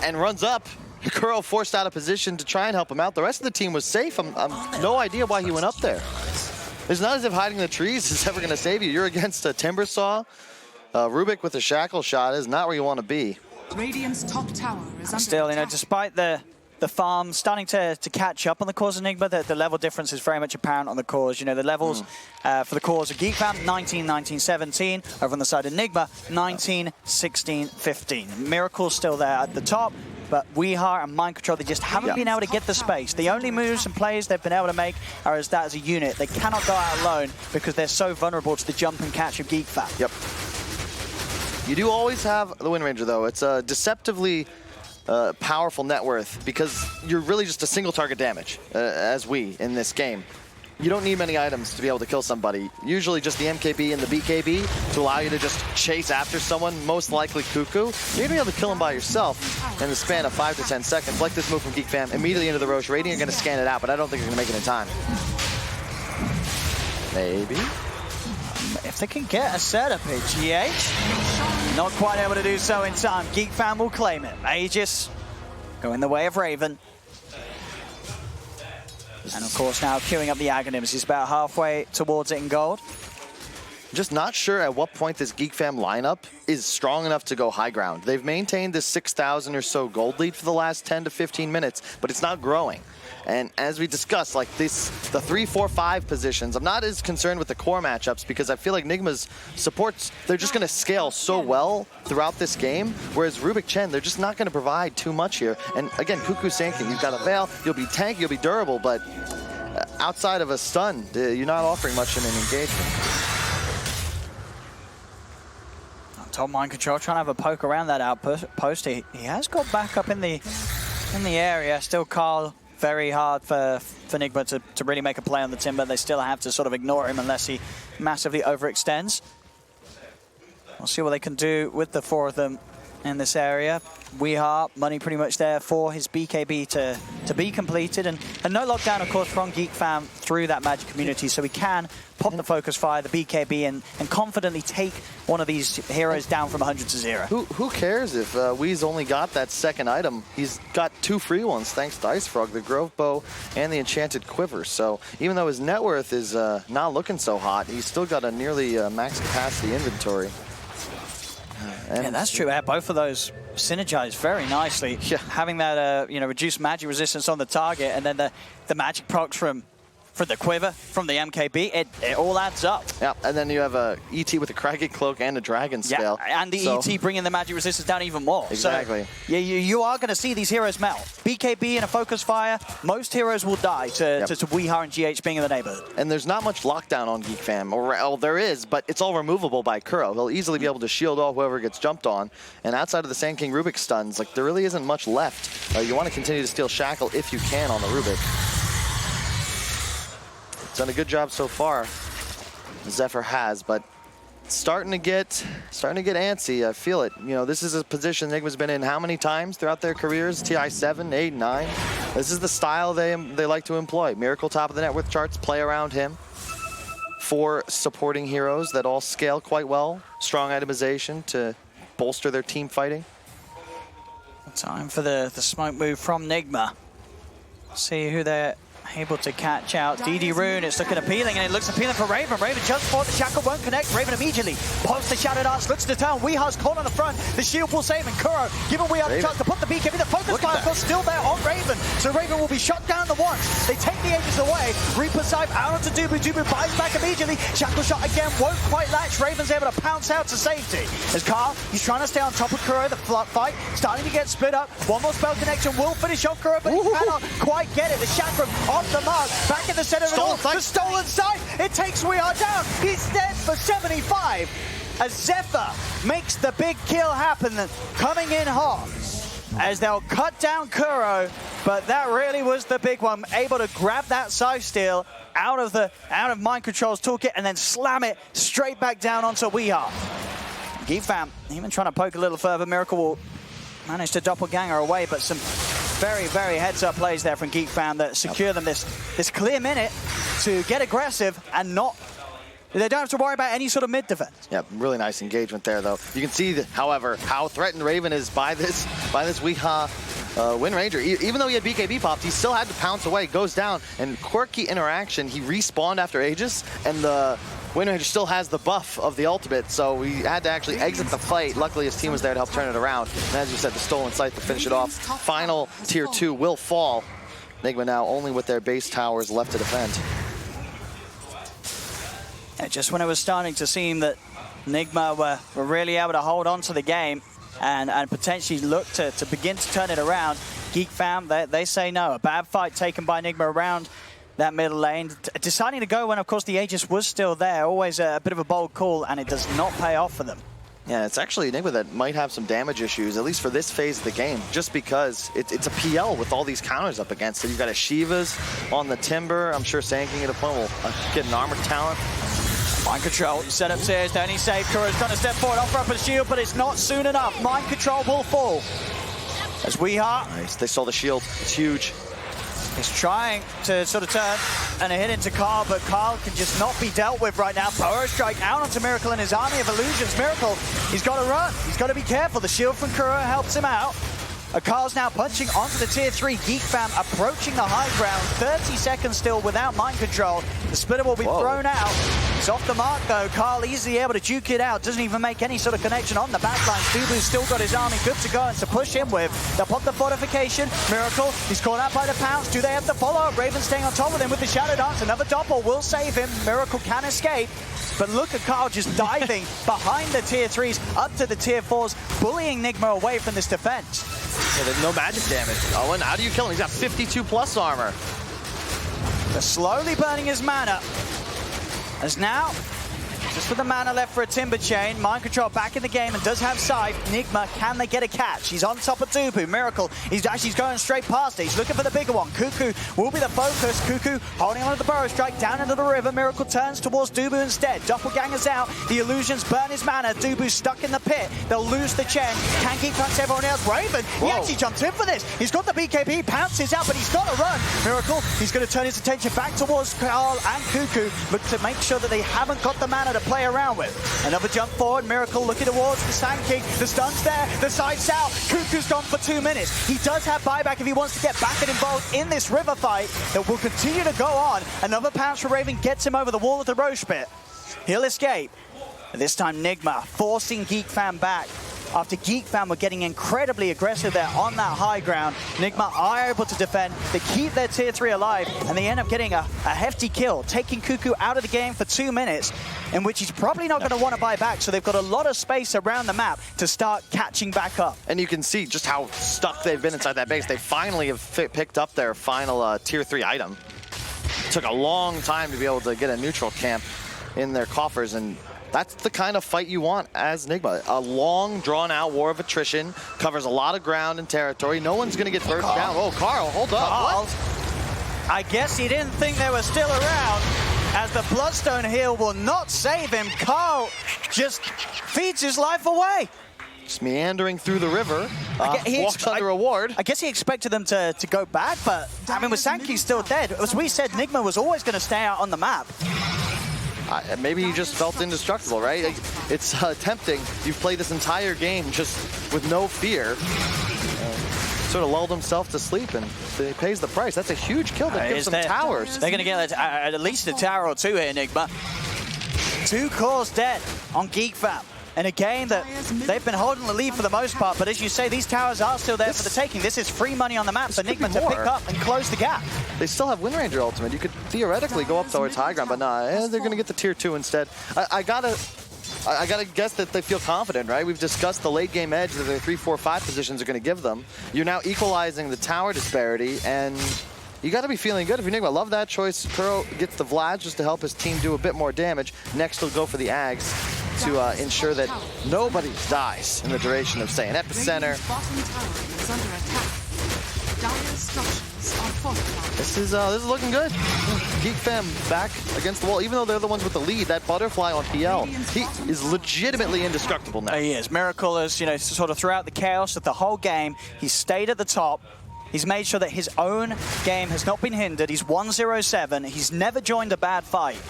and runs up. Kuro forced out of position to try and help him out. The rest of the team was safe. I'm no idea why he went up there. It's not as if hiding in the trees is ever going to save you. You're against a Timber Saw. Rubik with a shackle shot is not where you want to be. Radiant's top tower is under Still, attack. despite the farm starting to catch up on the cores of Nigma, the level difference is very much apparent on the cores. The levels for the cores of Geek Fam, 19, 19, 17. Over on the side of Nigma, 19, 16, 15. Miracle's still there at the top, but WeHa and Mind Control, they just haven't been able to get the space. The only moves and plays they've been able to make are as a unit. They cannot go out alone because they're so vulnerable to the jump and catch of Geek Fam. Yep. You do always have the Wind Ranger, though. It's a deceptively powerful net worth because you're really just a single target damage, as we in this game. You don't need many items to be able to kill somebody. Usually just the MKB and the BKB to allow you to just chase after someone, most likely Cuckoo. You're going to be able to kill him by yourself in the span of 5 to 10 seconds. Like this move from Geek Fam, immediately into the Roche. Radiant are going to scan it out, but I don't think they're going to make it in time. Maybe. If they can get a setup here, GH, not quite able to do so in time. Geek Fam will claim it. Aegis go in the way of Raven. And of course now queuing up the Aghanims. He's about halfway towards it in gold. Just not sure at what point this Geek Fam lineup is strong enough to go high ground. They've maintained this 6,000 or so gold lead for the last 10 to 15 minutes, but it's not growing. And as we discussed, like the 3, 4, 5 positions, I'm not as concerned with the core matchups because I feel like Nigma's supports, they're just going to scale so well throughout this game, whereas Rubik Chen, they're just not going to provide too much here. And again, Cuckoo Sanking, you've got a Veil, you'll be tanky, you'll be durable, but outside of a stun, you're not offering much in an engagement. Top Mind Control trying to have a poke around that outpost. He has got back up in the area. Still Carl, very hard for Nigma to really make a play on the Timber. They still have to sort of ignore him unless he massively overextends. We'll see what they can do with the 4 of them in this area. WeHa, money pretty much there for his BKB to be completed. And no lockdown, of course, from Geek Fam through that Magic community. So we can pop the Focus Fire, the BKB, and confidently take one of these heroes down from 100 to 0. Who cares if Wee's only got that second item? He's got 2 free ones thanks to Ice Frog, the Grove Bow and the Enchanted Quiver. So even though his net worth is not looking so hot, he's still got a nearly max capacity inventory. Yeah, that's true. Both of those synergize very nicely. Yeah. Having that reduced magic resistance on the target, and then the magic procs from the quiver, from the MKB, it all adds up. Yeah, and then you have a ET with a Kraken Cloak and a Dragon Scale. Yeah, and the ET bringing the magic resistance down even more. Exactly. So, yeah, you are going to see these heroes melt. BKB and a Focus Fire, most heroes will die to WeHa and GH being in the neighborhood. And there's not much lockdown on Geek Fam. Well, there is, but it's all removable by Kuro. He'll easily be able to shield off whoever gets jumped on. And outside of the Sand King Rubik stuns, like there really isn't much left. You want to continue to steal Shackle if you can on the Rubik. Done a good job so far, Zephyr has, but starting to get antsy. I feel it. This is a position Nigma's been in how many times throughout their careers? TI 7, 8, 9. This is the style they like to employ. Miracle top of the net worth charts, play around him. 4 supporting heroes that all scale quite well. Strong itemization to bolster their team fighting. Time for the smoke move from Nigma. See who they're able to catch out. DD Rune, it's looking appealing, and it looks appealing for Raven. Raven just fought, the Shackle won't connect. Raven immediately posts the Shattered Arts, looks to turn. WeHa's caught on the front. The shield will save, and Kuro giving WeHa the chance to put the BKB. The Focus Fire, of course, still there on Raven. So Raven will be shot down the once. They take the Aegis away. Reaper Scythe out onto Dubu. Dubu buys back immediately. Shackle shot again, won't quite latch. Raven's able to pounce out to safety. As Carl, he's trying to stay on top of Kuro. The fight starting to get split up. One more spell connection will finish off Kuro, but he cannot quite get it. The Chakram off the mark. Back in the center of it all. The stolen sight. It takes WeHa down. He's dead for 75. As Zephyr makes the big kill happen, coming in hot. As they'll cut down Kuro, but that really was the big one. Able to grab that side steal out of Mind Control's toolkit and then slam it straight back down onto WeHa. Geek Fam even trying to poke a little further. Miracle will manage to doppelganger away, but some very, very heads-up plays there from Geek Fam that secure them this clear minute to get aggressive and not... They don't have to worry about any sort of mid defense. Yeah, really nice engagement there, though. You can see, however, how threatened Raven is by this WeHa Wind Ranger. Even though he had BKB popped, he still had to pounce away, goes down, and quirky interaction. He respawned after Aegis, and the Wind Ranger still has the buff of the ultimate, so we had to actually exit the fight. Luckily, his team was there to help turn it around. And as you said, the stolen sight to finish it off. Final tier 2 will fall. Nigma now only with their base towers left to defend. Yeah, just when it was starting to seem that Nigma were really able to hold on to the game and potentially look to begin to turn it around, Geek fam, they say no. A bad fight taken by Nigma around that middle lane, deciding to go when, of course, the Aegis was still there. Always a bit of a bold call, and it does not pay off for them. Yeah, it's actually Nigma that might have some damage issues, at least for this phase of the game, just because it's a PL with all these counters up against it. You've got a Shiva's on the Timber. I'm sure Sanking at a point will get an armored talent. Mind control, set up stairs, down, he's safe. Kura's trying to step forward, offer up a shield, but it's not soon enough. Mind control will fall. As Weeha... Nice, they saw the shield, it's huge. He's trying to sort of turn and a hit into Carl, but Carl can just not be dealt with right now. Power strike out onto Miracle and his army of illusions. Miracle, he's got to run. He's got to be careful. The shield from Kura helps him out. Carl's now punching onto the tier 3. Geek fam approaching the high ground. 30 seconds still without mind control. The splitter will be thrown out. It's off the mark though. Carl easily able to juke it out. Doesn't even make any sort of connection on the backline. Dubu's still got his army good to go and to push him with. They'll pop the fortification. Miracle, he's caught out by the pounce. Do they have to follow? Raven staying on top of him with the Shadow Dance. Another doppel will save him. Miracle can escape. But look at Carl just diving behind the tier 3s up to the tier 4s, bullying Nigma away from this defense. Yeah, there's no magic damage. Owen, how do you kill him? He's got 52 plus armor. They're slowly burning his mana. As now, just with the mana left for a Timber Chain, Mind Control back in the game and does have Scythe. Nigma, can they get a catch? He's on top of Dubu. Miracle, he's going straight past it. He's looking for the bigger one. Cuckoo will be the focus. Cuckoo holding on to the Burrow Strike down into the river. Miracle turns towards Dubu instead. Doppelganger's out. The illusions burn his mana. Dubu's stuck in the pit. They'll lose the Chen. Can keep punch everyone else. Raven, he actually jumped in for this. He's got the BKB, pounces out, but he's got to run. Miracle, he's going to turn his attention back towards Carl and Cuckoo. Look to make sure that they haven't got the mana to play around with. Another jump forward. Miracle looking towards the Sand King. The stun's there. The side's out. Cuckoo's gone for 2 minutes. He does have buyback if he wants to get back and involved in this river fight that will continue to go on. Another pounce for Raven gets him over the wall of the Roche pit. He'll escape. This time Nigma forcing Geek fam back. After Geek fam were getting incredibly aggressive there on that high ground, Nigma are able to defend. They keep their tier 3 alive, and they end up getting a hefty kill, taking Cuckoo out of the game for 2 minutes, in which he's probably not going to want to buy back, so they've got a lot of space around the map to start catching back up. And you can see just how stuck they've been inside that base. They finally have picked up their final tier 3 item. It took a long time to be able to get a neutral camp in their coffers, and that's the kind of fight you want as Nigma. A long, drawn-out war of attrition, covers a lot of ground and territory. No one's going to get burst down. Oh, Carl, hold up. Carl, what? I guess he didn't think they were still around, as the Bloodstone heal will not save him. Carl just feeds his life away. Just meandering through the river, walks under a ward. I guess he expected them to go back, but I mean, with Sankey still dead, as we said, Nigma was always going to stay out on the map. Maybe he just felt indestructible, right? It's tempting. You've played this entire game just with no fear. Sort of lulled himself to sleep, and he pays the price. That's a huge kill that gives them towers. They're going to get at least a tower or 2 here, Nigma. 2 cores dead on Geek fam. In a game that they've been holding the lead for the most part, but as you say, these towers are still there for the taking. This is free money on the map for Nigma to pick up and close the gap. They still have Wind Ranger ultimate. You could theoretically go up towards high ground, but nah, they're going to get the tier 2 instead. I gotta guess that they feel confident, right? We've discussed the late game edge that their 3, 4, 5 positions are going to give them. You're now equalizing the tower disparity, and you got to be feeling good if you're Nigma. Love that choice. Kuro gets the Vlad just to help his team do a bit more damage. Next, he'll go for the Ags to ensure that nobody dies in the duration of, say, an epicenter. This is looking good. Geek fam back against the wall. Even though they're the ones with the lead, that butterfly on PL, he is legitimately indestructible now. He is. Miracle is, you know, sort of throughout the chaos of the whole game, he's stayed at the top. He's made sure that his own game has not been hindered. He's 1-0-7. He's never joined a bad fight.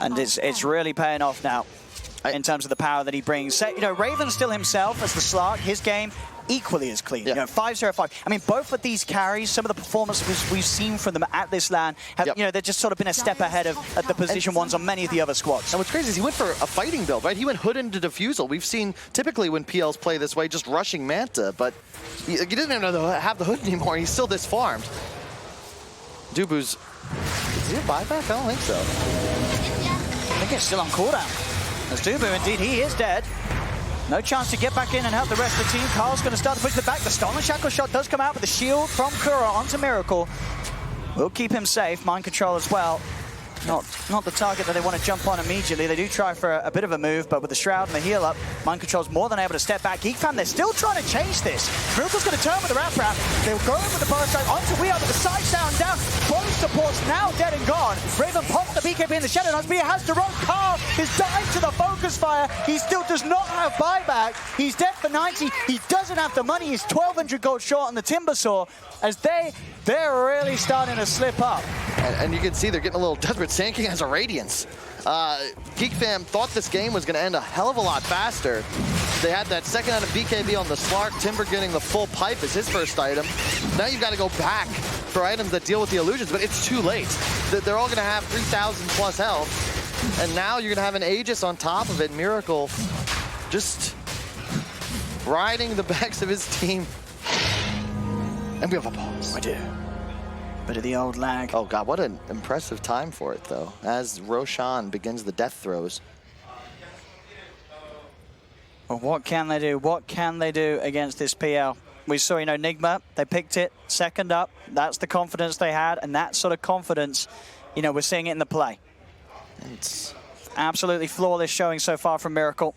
And it's really paying off now in terms of the power that he brings. So, you know, Raven's still himself as the Slark. His game equally as clean. Yeah. You know, 5-0-5. I mean, both of these carries, some of the performances we've seen from them at this LAN, have, you know, they've just sort of been a step ahead of the position ones on many of the other squads. And what's crazy is he went for a fighting build, right? He went hood into defusal. We've seen typically when PLs play this way, just rushing Manta, but he doesn't even have the hood anymore. He's still this farmed. Dubu's, is he a buyback? I don't think so. I think it's still on cooldown. As Dubu, indeed, he is dead. No chance to get back in and help the rest of the team. Carl's going to start to push the back. The Stolen Shackle shot does come out, but the shield from Kura onto Miracle will keep him safe. Mind control as well. Not the target that they want to jump on immediately. They do try for a bit of a move, but with the Shroud and the heal up, Mind Control's more than able to step back. Geek Fam, they're still trying to chase this. Miracle's going to turn with the wrap. They'll go in with the bar strike onto We Are, but the side sound down. Both supports now dead and gone. Raven pops the BKB in the Shadow Knights, but he has to run. Carl is dying to the focus fire. He still does not have buyback. He's dead for 90. He doesn't have the money. He's 1,200 gold short on the Timber Saw as they're really starting to slip up. And you can see they're getting a little desperate. Sand King has a Radiance. Geek Fam thought this game was going to end a hell of a lot faster. They had that second out of BKB on the Slark. Timber getting the full pipe is his first item. Now you've got to go back for items that deal with the illusions, but it's too late. They're all going to have 3,000 plus health. And now you're going to have an Aegis on top of it. Miracle just riding the backs of his team. And we have a pause. We do. Bit of the old lag. Oh God, what an impressive time for it though, as Roshan begins the death throws. Well, what can they do? What can they do against this PL? We saw, you know, Nigma, they picked it second up. That's the confidence they had, and that sort of confidence, you know, we're seeing it in the play. It's absolutely flawless showing so far from Miracle.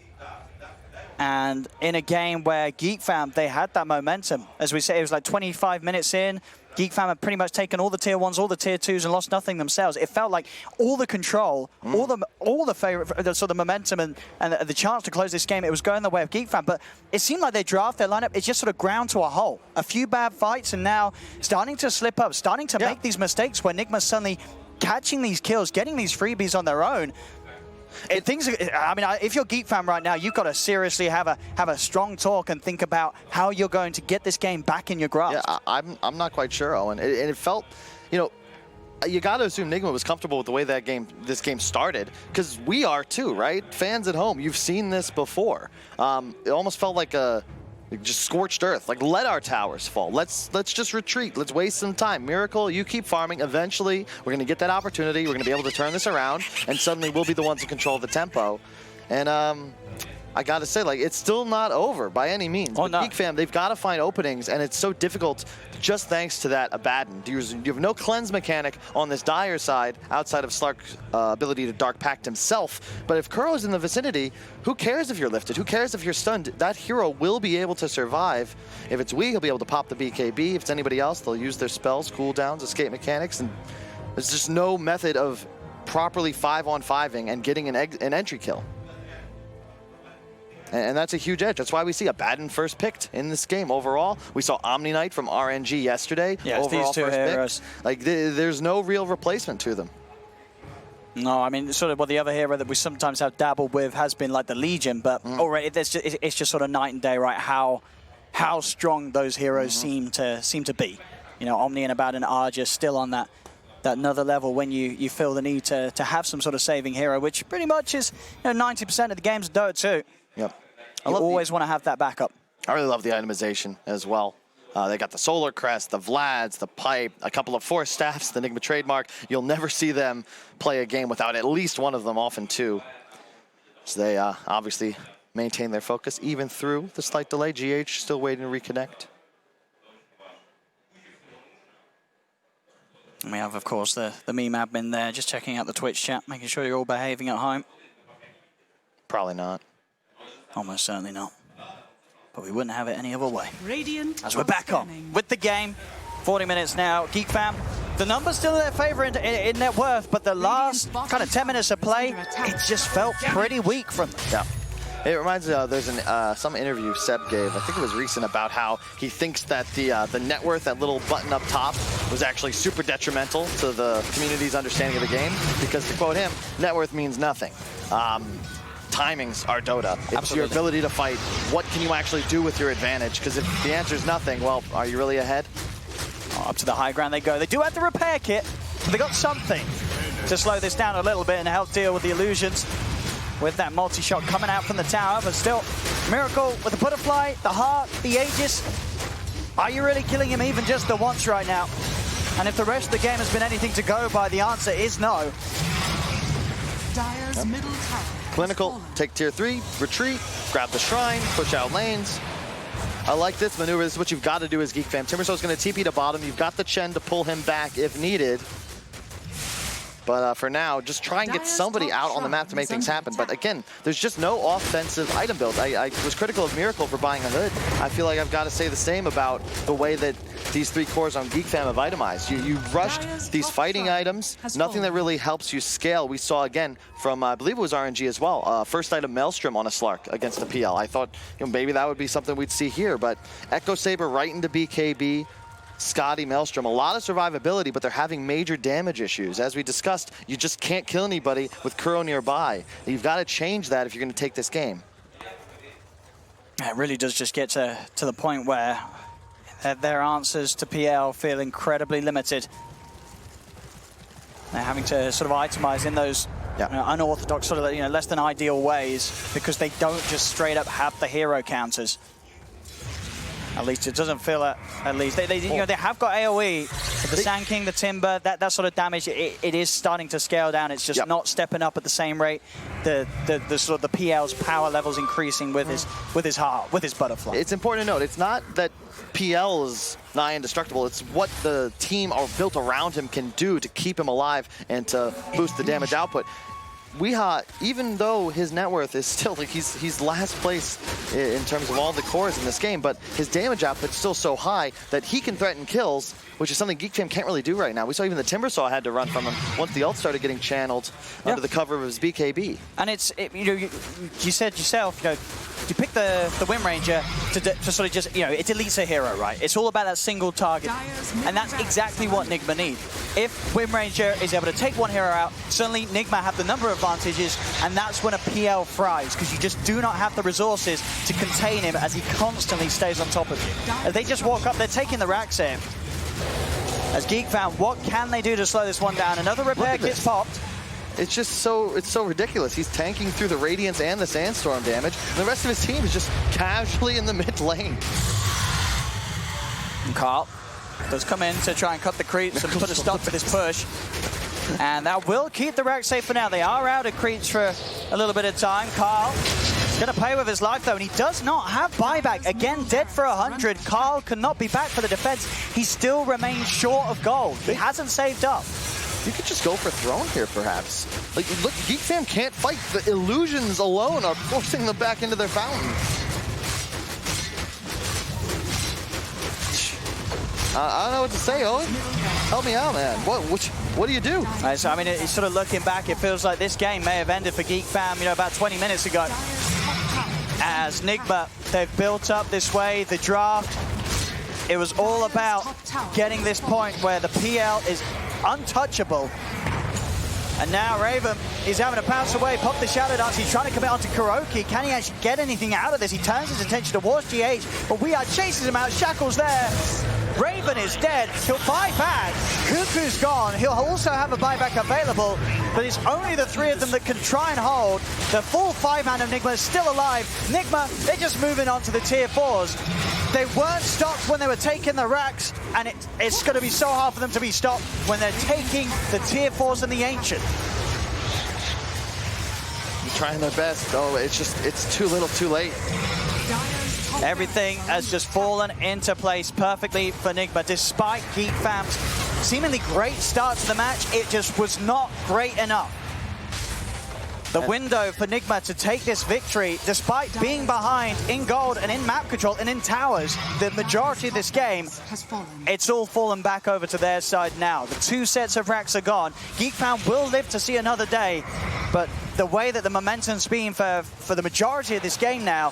And in a game where Geek Fam, they had that momentum. As we say, it was like 25 minutes in. Geek Fam had pretty much taken all the tier 1s, all the tier 2s, and lost nothing themselves. It felt like all the control, all the favorite, so the momentum and the chance to close this game, it was going the way of Geek Fam. But it seemed like they draft their lineup, it's just sort of ground to a halt. A few bad fights, and now starting to slip up, starting to make these mistakes where Nigma's suddenly catching these kills, getting these freebies on their own. I mean, if you're Geek Fam right now, you've got to seriously have a strong talk and think about how you're going to get this game back in your grasp. Yeah, I'm not quite sure, Owen. And it felt, you know, you got to assume Nigma was comfortable with the way that this game started, because we are too, right? Fans at home, you've seen this before. It almost felt like just scorched earth. Like, let our towers fall. Let's just retreat. Let's waste some time. Miracle, you keep farming. Eventually, we're going to get that opportunity. We're going to be able to turn this around, and suddenly we'll be the ones in control of the tempo. And I got to say, like, it's still not over by any means. Oh, no. Geek Fam, they've got to find openings, and it's so difficult just thanks to that Abaddon. You have no cleanse mechanic on this Dire side outside of Slark's ability to Dark Pact himself. But if Kuro's in the vicinity, who cares if you're lifted? Who cares if you're stunned? That hero will be able to survive. If it's we, he'll be able to pop the BKB. If it's anybody else, they'll use their spells, cooldowns, escape mechanics, and there's just no method of properly 5-on-5ing and getting an entry kill. And that's a huge edge. That's why we see Abaddon first picked in this game overall. We saw Omni Knight from RNG yesterday. Yes, these two heroes. Like, there's no real replacement to them. No, I mean, sort of the other hero that we sometimes have dabbled with has been like the Legion, but already it's just sort of night and day, right? How strong those heroes seem to be. You know, Omni and Abaddon are just still on that another level when you feel the need to have some sort of saving hero, which pretty much is, you know, 90% of the games of Dota 2. Yep. You always want to have that backup. I really love the itemization as well. They got the Solar Crest, the Vlads, the Pipe, a couple of Force Staffs, the Nigma trademark. You'll never see them play a game without at least one of them, often two. So they obviously maintain their focus even through the slight delay. GH still waiting to reconnect. And we have, of course, the meme admin there, just checking out the Twitch chat, making sure you're all behaving at home. Probably not. Almost certainly not. But we wouldn't have it any other way. Radiant as we're back on with the game. 40 minutes now. Geek Fam, the numbers still in their favor in net worth, but the last kind of 10 minutes of play, it just felt pretty weak from them. Yeah. It reminds me, there's some interview Seb gave, I think it was recent, about how he thinks that the net worth, that little button up top, was actually super detrimental to the community's understanding of the game, because to quote him, net worth means nothing. timings are Dota. It's Absolutely. your ability to fight. What can you actually do with your advantage? Because if the answer is nothing, well, are you really ahead? Oh, up to the high ground they go. They do have the repair kit, but they got something to slow this down a little bit and help deal with the illusions. With that multi-shot coming out from the tower, but still, Miracle with the butterfly, the heart, the Aegis. Are you really killing him even just the once right now? And if the rest of the game has been anything to go by, the answer is no. Dire's middle tower. Clinical, take tier 3, retreat, grab the shrine, push out lanes. I like this maneuver. This is what you've got to do as Geek fam. Timbersaul's going to TP to bottom. You've got the Chen to pull him back if needed. But for now, just try and get somebody out on the map to make things happen. But again, there's just no offensive item build. I was critical of Miracle for buying a hood. I feel like I've got to say the same about the way that these 3 cores on Geek fam have itemized. You rushed these fighting items, nothing that really helps you scale. We saw again from, I believe it was RNG as well, first item Maelstrom on a Slark against the PL. I thought maybe that would be something we'd see here, but Echo Saber right into BKB. Scotty, Maelstrom, a lot of survivability, but they're having major damage issues. As we discussed, you just can't kill anybody with Kuro nearby. You've got to change that if you're going to take this game. It really does just get to the point where their answers to PL feel incredibly limited. They're having to sort of itemize in those unorthodox, sort of less than ideal ways because they don't just straight up have the hero counters. At least it doesn't feel it. At least they have got AOE, but the Sand King, the Timber, that sort of damage, it is starting to scale down. It's just not stepping up at the same rate. The sort of the PL's power levels increasing with his heart, with his butterfly. It's important to note, it's not that PL is nigh indestructible. It's what the team or built around him can do to keep him alive and to boost the damage output. Weeha, even though his net worth is still, like he's last place in terms of all the cores in this game, but his damage output's still so high that he can threaten kills, which is something Geek fam can't really do right now. We saw even the Timbersaw had to run from him once the ult started getting channeled under the cover of his BKB. And you said yourself, you pick the Wind Ranger to sort of just, it deletes a hero, right? It's all about that single target, and that's exactly what Nigma need. If Wind Ranger is able to take one hero out, suddenly Nigma have the number of advantages, and that's when a PL thrives, because you just do not have the resources to contain him as he constantly stays on top of you. As they just walk up, they're taking the racks in. As Geek fam, what can they do to slow this one down? Another repair kit's popped. It's just so ridiculous. He's tanking through the Radiance and the Sandstorm damage, and the rest of his team is just casually in the mid lane. And Carl does come in to try and cut the creeps and put a stop to this push. And that will keep the rack safe for now. They are out of creeps for a little bit of time. Carl is going to pay with his life, though, and he does not have buyback. Again, dead for 100. Carl cannot be back for the defense. He still remains short of gold. He hasn't saved up. You could just go for Throne here, perhaps. Like, look, Geek fam can't fight. The illusions alone are forcing them back into their fountain. I don't know what to say, Owen. Help me out, man. What do you do? So, I mean, it's sort of looking back, it feels like this game may have ended for Geek fam, about 20 minutes ago. As Nigma, they've built up this way, the draft. It was all about getting this point where the PL is untouchable. And now Raven is having to pounce away, pop the Shadow Dance. He's trying to commit onto Kuroki. Can he actually get anything out of this? He turns his attention towards GH, but Weeha chases him out. Shackle's there. Raven is dead. He'll buy back. Cuckoo's gone. He'll also have a buyback available, but it's only the 3 of them that can try and hold. The full 5-man of Nigma is still alive. Nigma, they're just moving on to the tier 4s. They weren't stopped when they were taking the racks, and it's going to be so hard for them to be stopped when they're taking the tier 4s and the Ancient. They're trying their best. Oh, it's too little, too late. Everything has just fallen into place perfectly for Nigma. Despite Geek fam's seemingly great start to the match, it just was not great enough. The window for Nigma to take this victory, despite being behind in gold and in map control and in towers, the majority of this game, it's all fallen back over to their side now. The 2 sets of racks are gone. Geek fam will live to see another day, but the way that the momentum's been for the majority of this game now,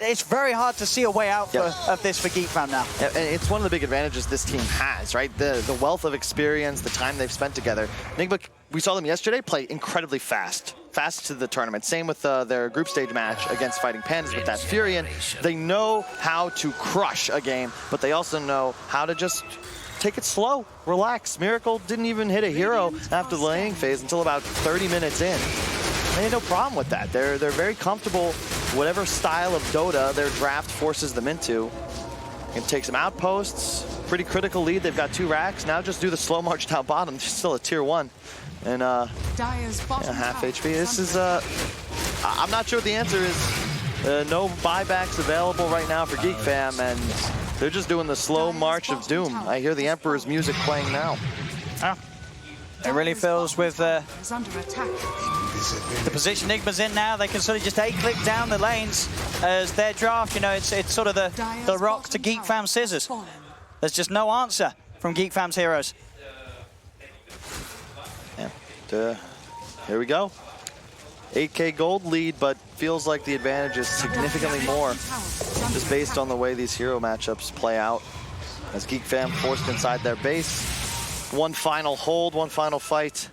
it's very hard to see a way out of this for Geek fam now. Yeah, and it's one of the big advantages this team has, right? The wealth of experience, the time they've spent together. Nigma, we saw them yesterday play incredibly fast. fast to the tournament. Same with their group stage match against Fighting Pandas with that Furion. They know how to crush a game, but they also know how to just take it slow, relax. Miracle didn't even hit a hero after the laning phase until about 30 minutes in. They had no problem with that. They're very comfortable whatever style of Dota their draft forces them into. Can take some outposts, pretty critical lead. They've got 2 racks. Now just do the slow march down bottom. They're still a tier 1. And half HP. This is, I'm not sure what the answer is. No buybacks available right now for Geek Fam, and they're just doing the slow march of doom. I hear the Emperor's music playing now. Oh. It really feels with the position Nigma's in now, they can sort of just A-click down the lanes as their draft, you know, it's sort of the rock to Geek Fam scissors. There's just no answer from Geek Fam's heroes. Yeah, here we go. 8K gold lead, but feels like the advantage is significantly more just based on the way these hero matchups play out. As Geek Fam forced inside their base. One final hold, one final fight.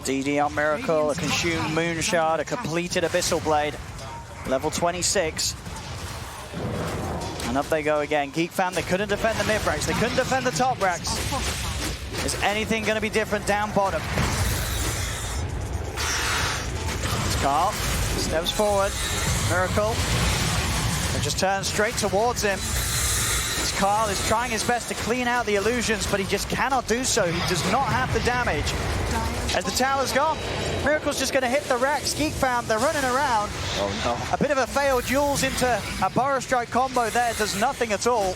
DD on Miracle, a consumed Moonshard, a completed Abyssal Blade. Level 26. And up they go again. Geek Fam, they couldn't defend the mid racks, they couldn't defend the top racks. Is anything going to be different down bottom? Carl steps forward. Miracle. And just turns straight towards him. Carl is trying his best to clean out the illusions, but he just cannot do so. He does not have the damage. As the tower's gone, Miracle's just going to hit the racks. Geek Fam, they're running around. Oh no. A bit of a failed Jules into a Burrow Strike combo there. Does nothing at all.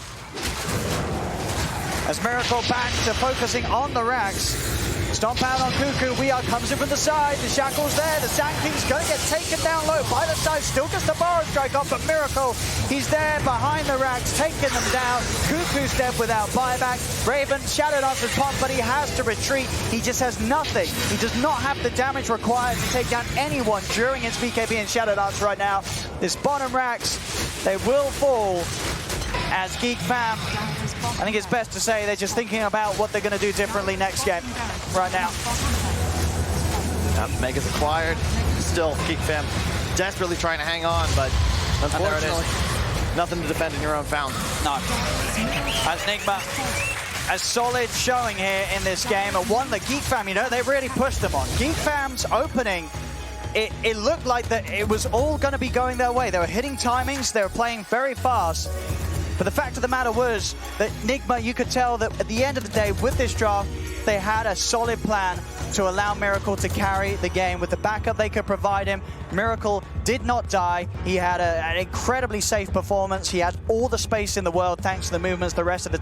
As Miracle back to focusing on the racks. Stomp out on Cuckoo. We Are comes in from the side. The Shackle's there. The Sand King's going to get taken down low by the side. Still just a Burrow Strike off, but Miracle, he's there behind the racks, taking them down. Cuckoo's dead without buyback. Raven, Shadow Dance is popped, but he has to retreat. He just has nothing. He does not have the damage required to take down anyone during his BKB and Shadow Dance right now. This bottom racks, they will fall as Geek Fam, I think it's best to say they're just thinking about what they're going to do differently next game right now. Mega's acquired. Still, Geek Fam desperately trying to hang on, but unfortunately, nothing to defend in your own fountain. No. As Nigma, a solid showing here in this game, and one that Geek Fam, you know, they really pushed them on. Geek Fam's opening, it looked like that it was all going to be going their way. They were hitting timings, they were playing very fast. But the fact of the matter was that Nigma, you could tell that at the end of the day with this draft, they had a solid plan to allow Miracle to carry the game with the backup they could provide him. Miracle did not die. He had an incredibly safe performance. He had all the space in the world thanks to the movements the rest of the